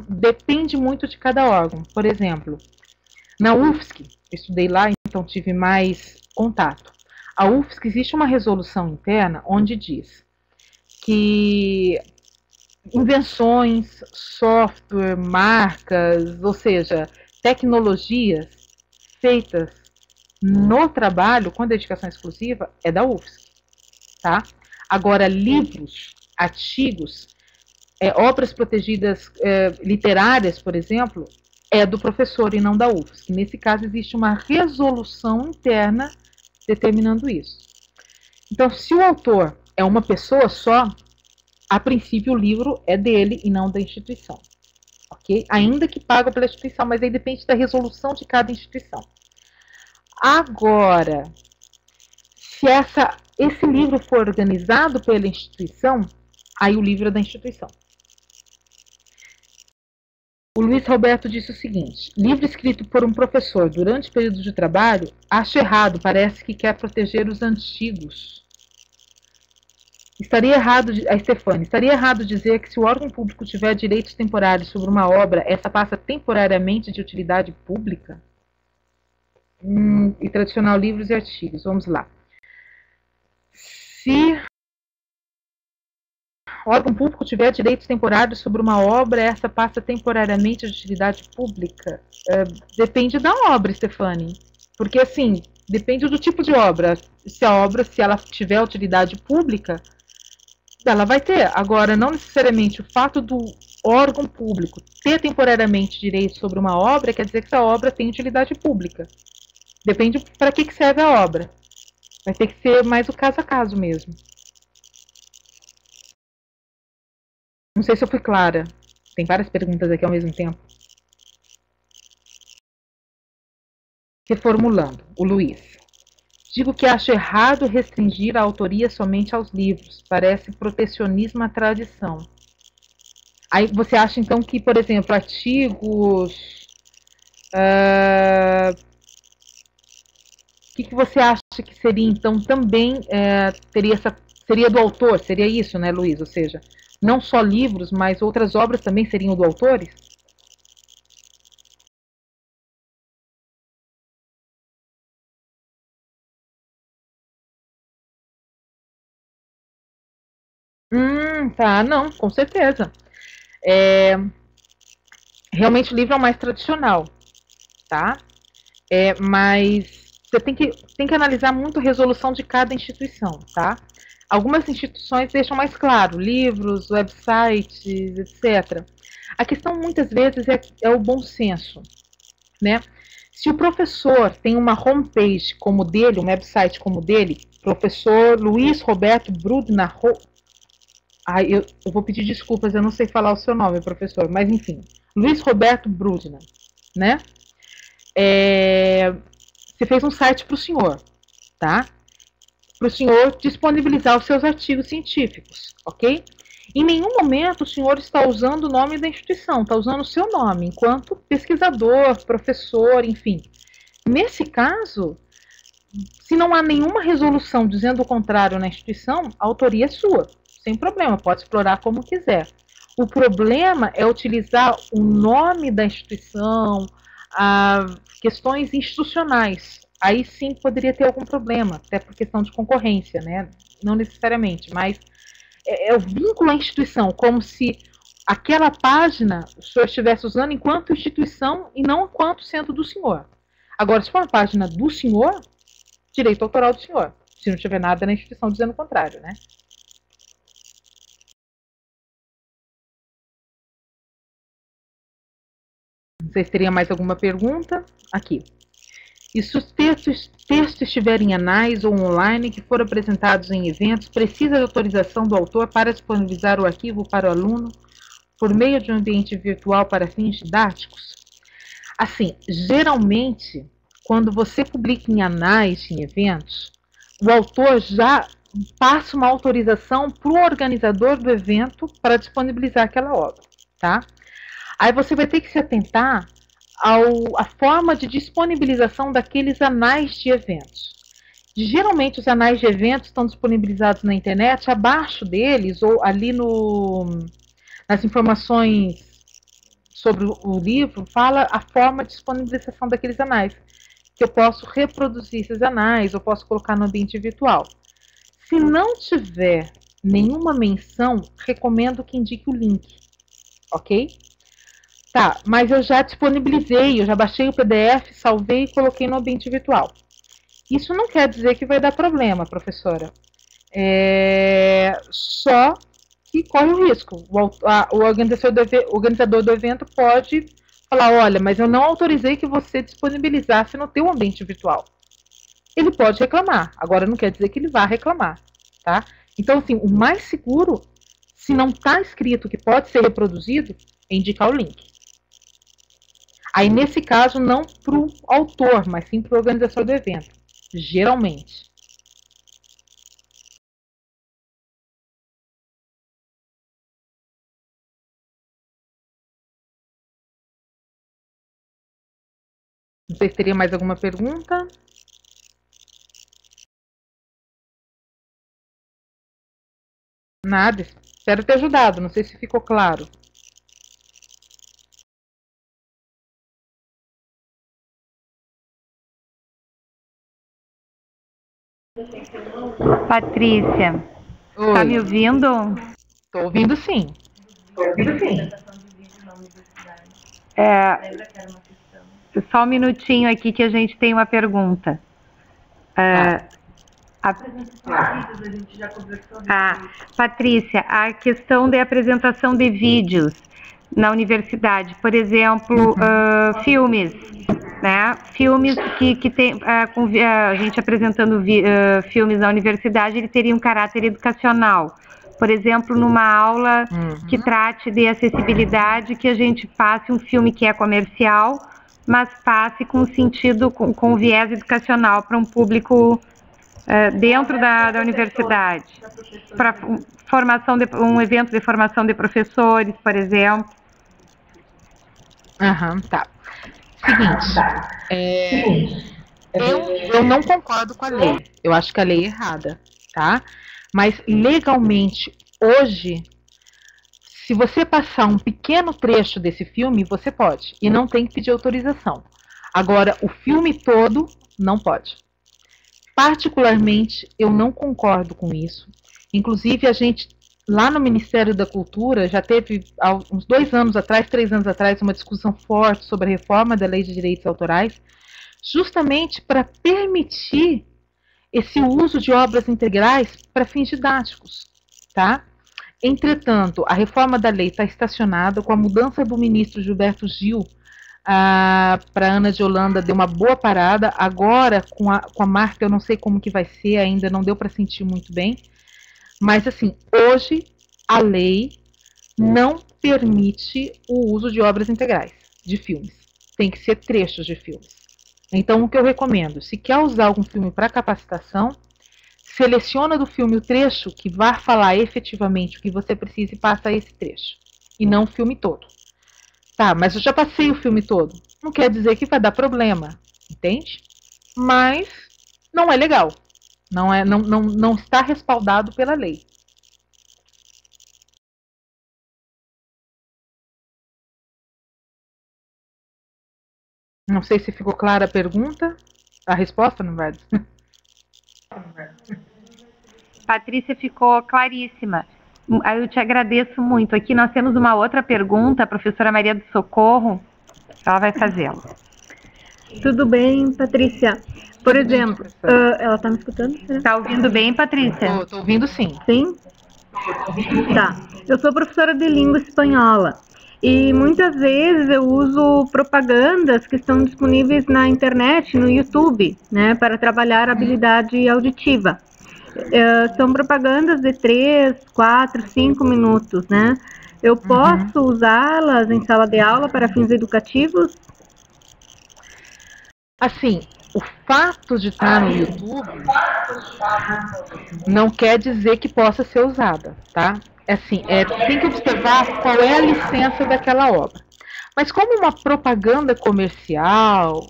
Depende muito de cada órgão. Por exemplo, na UFSC, eu estudei lá, então tive mais contato. A UFSC existe uma resolução interna onde diz que invenções, software, marcas, ou seja, tecnologias feitas no trabalho com dedicação exclusiva é da UFSC, tá? Agora, livros, artigos, obras protegidas literárias, por exemplo, é do professor e não da UFSC. Nesse caso, existe uma resolução interna determinando isso. Então, se o autor é uma pessoa só, a princípio o livro é dele e não da instituição, ok? Ainda que paga pela instituição, mas aí depende da resolução de cada instituição. Agora, se esse livro for organizado pela instituição, aí o livro é da instituição. O Luiz Roberto disse o seguinte: livro escrito por um professor durante o período de trabalho, acho errado, parece que quer proteger os antigos. Estaria errado, a Stefani, estaria errado dizer que se o órgão público tiver direitos temporários sobre uma obra, essa passa temporariamente de utilidade pública? E tradicional livros e artigos, vamos lá. Se o órgão público tiver direitos temporários sobre uma obra, essa passa temporariamente de utilidade pública? Depende da obra, Stefani. Porque, assim, depende do tipo de obra. Se ela tiver utilidade pública, ela vai ter. Agora, não necessariamente o fato do órgão público ter temporariamente direito sobre uma obra quer dizer que essa obra tem utilidade pública. Depende para que serve a obra. Vai ter que ser mais o caso a caso mesmo. Não sei se eu fui clara. Tem várias perguntas aqui ao mesmo tempo. Reformulando, o Luiz. Digo que acho errado restringir a autoria somente aos livros. Parece protecionismo à tradição. Aí você acha, então, que, por exemplo, artigos... que você acha que seria, então, também seria do autor? Seria isso, né, Luiz? Ou seja, não só livros, mas outras obras também seriam do autores? Tá, não, com certeza. Realmente o livro é o mais tradicional, tá? Mas você tem que analisar muito a resolução de cada instituição, tá? Algumas instituições deixam mais claro, livros, websites, etc. A questão muitas vezes é o bom senso, né? Se o professor tem uma homepage como o dele, um website como o dele, professor Luiz Roberto Brudner, eu vou pedir desculpas, eu não sei falar o seu nome, professor, mas enfim, Luiz Roberto Brudner, né? Você fez um site para o senhor, tá? Para o senhor disponibilizar os seus artigos científicos, ok? Em nenhum momento o senhor está usando o nome da instituição, está usando o seu nome, enquanto pesquisador, professor, enfim. Nesse caso, se não há nenhuma resolução dizendo o contrário na instituição, a autoria é sua, sem problema, pode explorar como quiser. O problema é utilizar o nome da instituição, questões institucionais. Aí sim poderia ter algum problema, até por questão de concorrência, né? Não necessariamente, mas é o vínculo à instituição, como se aquela página o senhor estivesse usando enquanto instituição e não enquanto sendo do senhor. Agora, se for uma página do senhor, direito autoral do senhor, se não tiver nada na instituição dizendo o contrário, né? Não sei se teria mais alguma pergunta. Aqui. E se os textos estiverem em anais ou online que foram apresentados em eventos, precisa de autorização do autor para disponibilizar o arquivo para o aluno por meio de um ambiente virtual para fins didáticos? Assim, geralmente, quando você publica em anais, em eventos, o autor já passa uma autorização para o organizador do evento para disponibilizar aquela obra, tá? Aí você vai ter que se atentar à forma de disponibilização daqueles anais de eventos. Geralmente os anais de eventos estão disponibilizados na internet, abaixo deles ou ali nas informações sobre o livro, fala a forma de disponibilização daqueles anais, que eu posso reproduzir esses anais, eu posso colocar no ambiente virtual. Se não tiver nenhuma menção, recomendo que indique o link, ok? Tá, mas eu já disponibilizei, eu já baixei o PDF, salvei e coloquei no ambiente virtual. Isso não quer dizer que vai dar problema, professora. Só que corre o risco. O organizador do evento pode falar, olha, mas eu não autorizei que você disponibilizasse no teu ambiente virtual. Ele pode reclamar, agora não quer dizer que ele vá reclamar, tá? Então, assim, o mais seguro, se não está escrito que pode ser reproduzido, é indicar o link. Aí, nesse caso, não para o autor, mas sim para o organizador do evento, geralmente. Não sei se teria mais alguma pergunta. Nada, espero ter ajudado, não sei se ficou claro. Patrícia, está me ouvindo? Estou ouvindo sim. Só um minutinho aqui que a gente tem uma pergunta. Patrícia, a questão da apresentação de vídeos na universidade, por exemplo, filmes, né? Filmes que tem, a gente apresentando filmes na universidade, ele teria um caráter educacional. Por exemplo, numa aula que trate de acessibilidade, que a gente passe um filme que é comercial, mas passe com sentido, com viés educacional para um público dentro da universidade, para um evento de formação de professores, por exemplo. Tá. Seguinte, Eu não concordo com a lei. Eu acho que a lei é errada, tá? Mas legalmente, hoje, se você passar um pequeno trecho desse filme, você pode. E não tem que pedir autorização. Agora, o filme todo, não pode. Particularmente, eu não concordo com isso. Inclusive, a gente, lá no Ministério da Cultura, já teve, há uns 2 anos atrás, 3 anos atrás, uma discussão forte sobre a reforma da Lei de Direitos Autorais, justamente para permitir esse uso de obras integrais para fins didáticos, tá? Entretanto, a reforma da lei está estacionada. Com a mudança do ministro Gilberto Gil para Ana de Holanda, deu uma boa parada. Agora, com a Marta, eu não sei como que vai ser, ainda não deu para sentir muito bem. Mas, assim, hoje a lei não permite o uso de obras integrais de filmes. Tem que ser trechos de filmes. Então, o que eu recomendo, se quer usar algum filme para capacitação, seleciona do filme o trecho que vai falar efetivamente o que você precisa e passa esse trecho. E não o filme todo. Tá, mas eu já passei o filme todo. Não quer dizer que vai dar problema, entende? Mas não é legal. Não está respaldado pela lei. Não sei se ficou clara a pergunta. A resposta, não vai? Patrícia, ficou claríssima. Eu te agradeço muito. Aqui nós temos uma outra pergunta, a professora Maria do Socorro. Ela vai fazê-la. Tudo bem, Patrícia? Por exemplo, ela está me escutando? Está ouvindo bem, Patrícia? Estou ouvindo sim. Sim? Tá. Eu sou professora de língua espanhola. E muitas vezes eu uso propagandas que estão disponíveis na internet, no YouTube, né, para trabalhar a habilidade auditiva. São propagandas de 3, 4, 5 minutos, né? Eu posso usá-las em sala de aula para fins educativos? Assim, o fato de estar no YouTube não quer dizer que possa ser usada, tá? Assim, tem que observar qual é a licença daquela obra. Mas como uma propaganda comercial,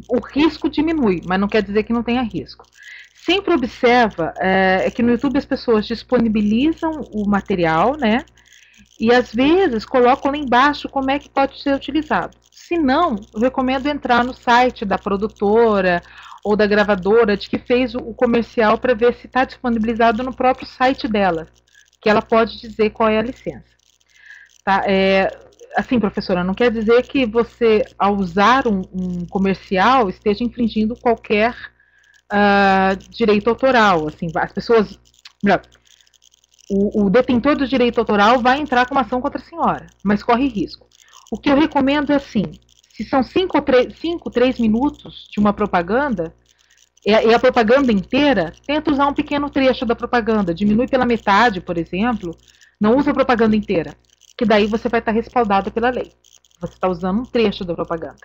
o risco diminui, mas não quer dizer que não tenha risco. Sempre observa que no YouTube as pessoas disponibilizam o material, né? E às vezes colocam lá embaixo como é que pode ser utilizado. Se não, eu recomendo entrar no site da produtora ou da gravadora de que fez o comercial para ver se está disponibilizado no próprio site dela, que ela pode dizer qual é a licença. Tá? Assim, professora, não quer dizer que você, ao usar um comercial, esteja infringindo qualquer direito autoral. Assim, as pessoas... O detentor do direito autoral vai entrar com uma ação contra a senhora, mas corre risco. O que eu recomendo é assim, se são 3 minutos de uma propaganda, e a propaganda inteira, tenta usar um pequeno trecho da propaganda, diminui pela metade, por exemplo, não usa a propaganda inteira, que daí você vai estar respaldado pela lei. Você está usando um trecho da propaganda.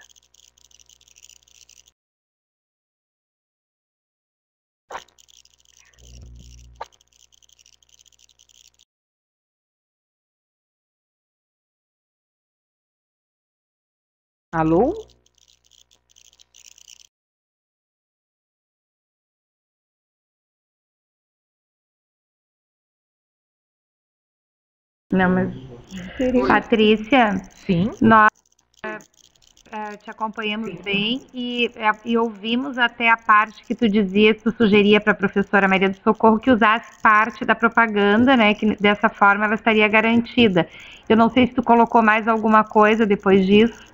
Alô? Não, mas... Patrícia, sim, nós te acompanhamos bem e ouvimos até a parte que tu dizia, que tu sugeria para a professora Maria do Socorro que usasse parte da propaganda, né, que dessa forma ela estaria garantida. Eu não sei se tu colocou mais alguma coisa depois disso.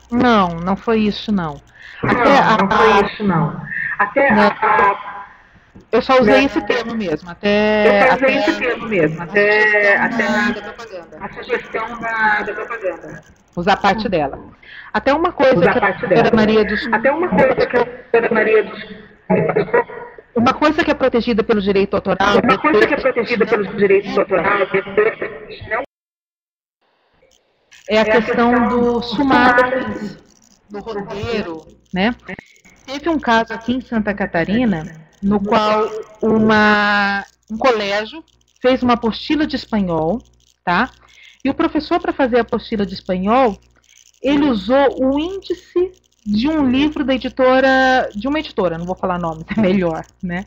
Não foi isso, não. Não foi isso, não. Eu só usei esse termo mesmo, até a sugestão da propaganda. Usar parte dela. Até uma coisa que a professora Maria dos... Uma coisa que é protegida pelo direito autoral... é a questão do sumário, do roteiro, né? Teve um caso aqui em Santa Catarina, no qual um colégio fez uma apostila de espanhol, tá? E o professor, para fazer a apostila de espanhol, ele usou o índice de um livro da editora, de uma editora, não vou falar nome, é melhor, né?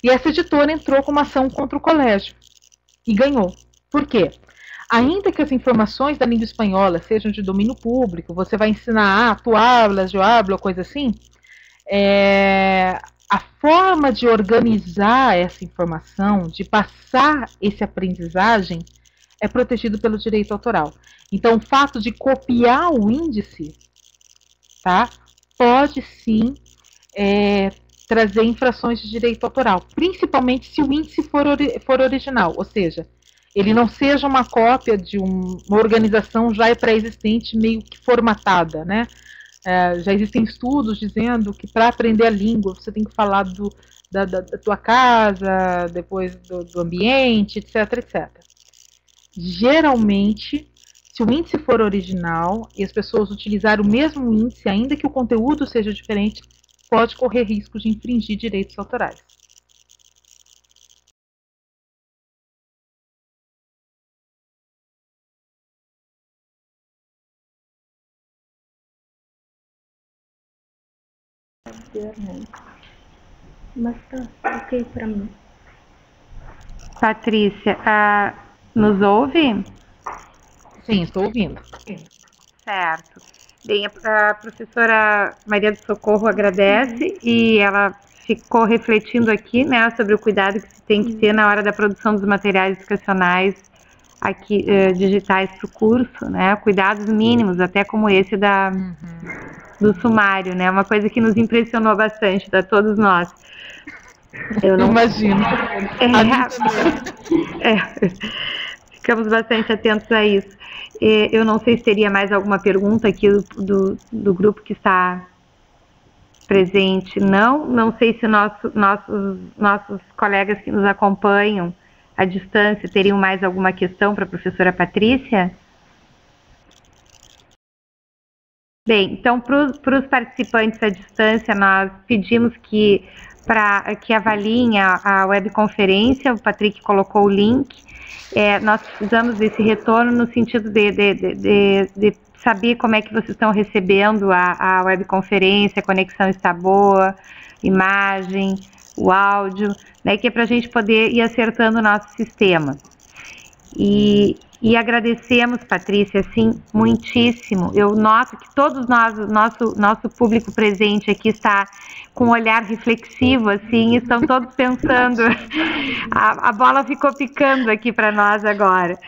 E essa editora entrou com uma ação contra o colégio e ganhou. Por quê? Ainda que as informações da língua espanhola sejam de domínio público, você vai ensinar tu hablas, eu hablo, coisa assim, a forma de organizar essa informação, de passar essa aprendizagem, é protegido pelo direito autoral. Então, o fato de copiar o índice, tá, pode sim trazer infrações de direito autoral, principalmente se o índice for original, ou seja, ele não seja uma cópia de uma organização já pré-existente, meio que formatada, né? Já existem estudos dizendo que para aprender a língua você tem que falar da tua casa, depois do ambiente, etc, etc. Geralmente, se o índice for original e as pessoas utilizarem o mesmo índice, ainda que o conteúdo seja diferente, pode correr risco de infringir direitos autorais. Mas tá ok para mim. Patrícia, nos ouve? Sim, estou ouvindo. Certo. Bem, a professora Maria do Socorro agradece e ela ficou refletindo aqui, né, sobre o cuidado que se tem que ter na hora da produção dos materiais educacionais aqui, digitais para o curso, né, cuidados mínimos, até como esse do sumário, né, uma coisa que nos impressionou bastante, a todos nós. Eu não imagino. Ficamos bastante atentos a isso. Eu não sei se teria mais alguma pergunta aqui do grupo que está presente. Não sei se nossos colegas que nos acompanham à distância teriam mais alguma questão para a professora Patrícia. Bem, então, para os participantes à distância, nós pedimos que avaliem a webconferência. O Patrick colocou o link. Nós precisamos desse retorno no sentido de saber como é que vocês estão recebendo a webconferência, a conexão está boa, imagem, o áudio, né, que é para a gente poder ir acertando o nosso sistema. E agradecemos, Patrícia, assim, muitíssimo. Eu noto que todos nós, nosso público presente aqui está com um olhar reflexivo, assim, estão todos pensando. A bola ficou picando aqui para nós agora,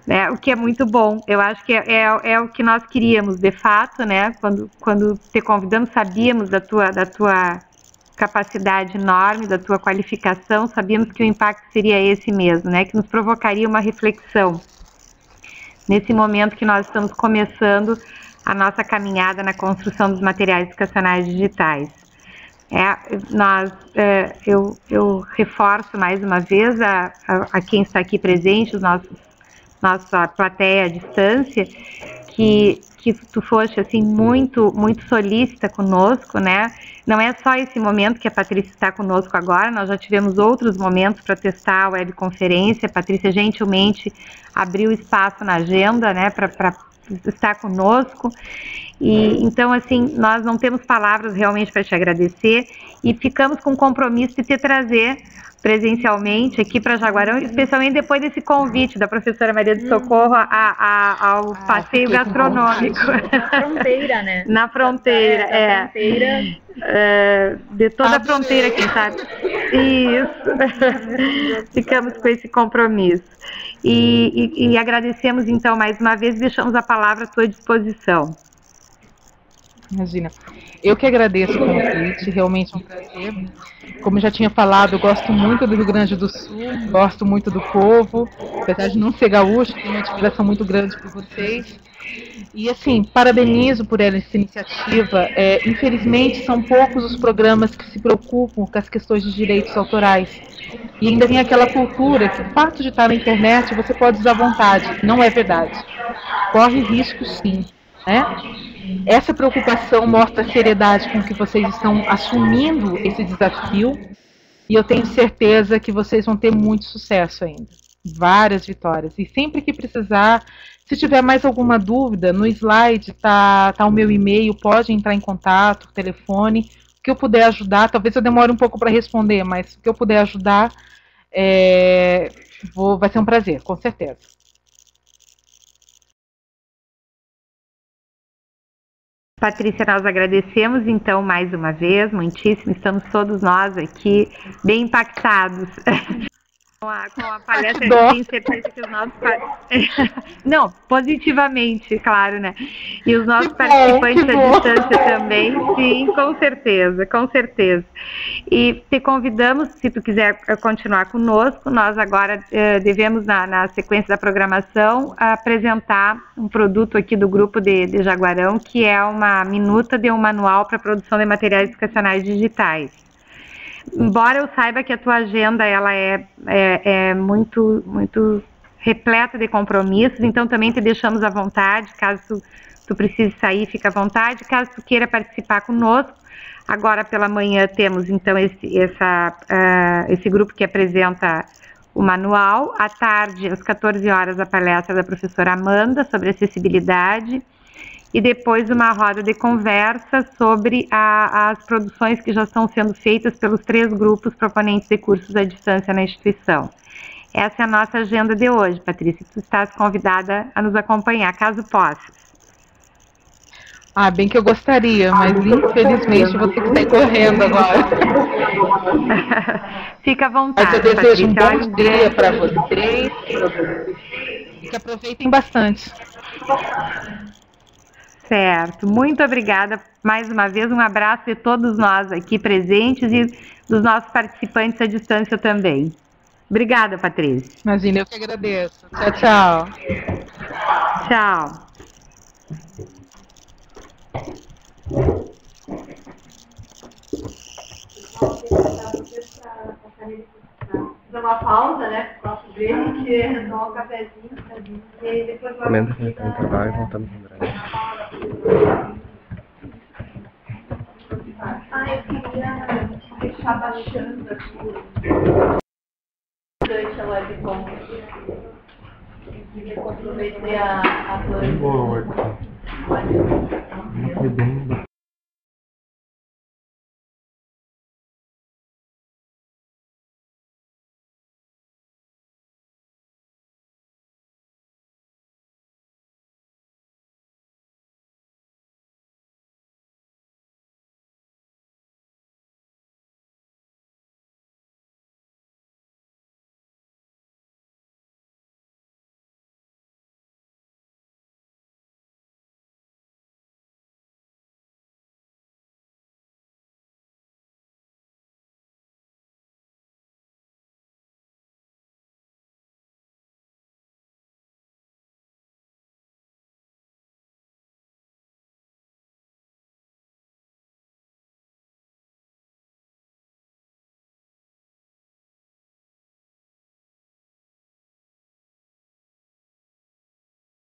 né? O que é muito bom. Eu acho que é o que nós queríamos, de fato, né? Quando te convidamos, sabíamos da tua capacidade enorme, da tua qualificação, sabíamos que o impacto seria esse mesmo, né? Que nos provocaria uma reflexão nesse momento que nós estamos começando a nossa caminhada na construção dos materiais educacionais digitais. Eu reforço mais uma vez a quem está aqui presente, nossa plateia à distância, que tu foste assim muito solícita conosco, né? Não é só esse momento que a Patrícia está conosco agora, nós já tivemos outros momentos para testar a webconferência. A Patrícia gentilmente abriu espaço na agenda, né, para estar conosco. E então, assim, nós não temos palavras realmente para te agradecer e ficamos com o compromisso de te trazer presencialmente aqui para Jaguarão, especialmente depois desse convite da professora Maria do Socorro ao passeio gastronômico. Na fronteira, né? Na fronteira, fronteira. De toda a fronteira, quem sabe. Isso. Ficamos com esse compromisso. E agradecemos, então, mais uma vez, e deixamos a palavra à tua disposição. Imagina. Eu que agradeço o convite, realmente é um prazer. Como eu já tinha falado, eu gosto muito do Rio Grande do Sul, gosto muito do povo, apesar de não ser gaúcho, tenho uma admiração muito grande por vocês. E assim, parabenizo por essa iniciativa. Infelizmente, são poucos os programas que se preocupam com as questões de direitos autorais. E ainda tem aquela cultura que o fato de estar na internet você pode usar à vontade. Não é verdade. Corre risco, sim, né? Essa preocupação mostra a seriedade com que vocês estão assumindo esse desafio e eu tenho certeza que vocês vão ter muito sucesso ainda. várias vitórias. E sempre que precisar, se tiver mais alguma dúvida, no slide tá o meu e-mail, pode entrar em contato, telefone, o que eu puder ajudar. Talvez eu demore um pouco para responder, mas o que eu puder ajudar, vai ser um prazer, com certeza. Patrícia, nós agradecemos então mais uma vez, muitíssimo, estamos todos nós aqui bem impactados com a palestra. Tenho certeza que os nossos não, positivamente, claro, né? E os nossos participantes à distância também, sim, com certeza, com certeza. E te convidamos, se tu quiser continuar conosco, nós agora devemos, na sequência da programação, apresentar um produto aqui do grupo de Jaguarão, que é uma minuta de um manual para a produção de materiais educacionais digitais. Embora eu saiba que a tua agenda ela é muito repleta de compromissos, então também te deixamos à vontade, caso tu precise sair, fica à vontade, caso tu queira participar conosco. Agora pela manhã temos então esse grupo que apresenta o manual, à tarde, às 14 horas, a palestra da professora Amanda sobre acessibilidade, e depois uma roda de conversa sobre as produções que já estão sendo feitas pelos 3 grupos proponentes de cursos à distância na instituição. Essa é a nossa agenda de hoje, Patrícia. Tu estás convidada a nos acompanhar, caso possas. Bem que eu gostaria, mas infelizmente vou ter que sair correndo agora. Fica à vontade, mas eu desejo Patrícia. um bom dia para vocês e que aproveitem bastante. Certo, muito obrigada mais uma vez, um abraço de todos nós aqui presentes e dos nossos participantes à distância também. Obrigada, Patrícia. Imagina, eu que agradeço. Tchau, tchau. Tchau. Fazer uma pausa, né? Nosso break, tomar um cafezinho, e depois Comenta que tem trabalho e voltamos em breve. Eu queria deixar baixando aqui durante a webcam. Eu aproveitei a Bem boa, não foi bem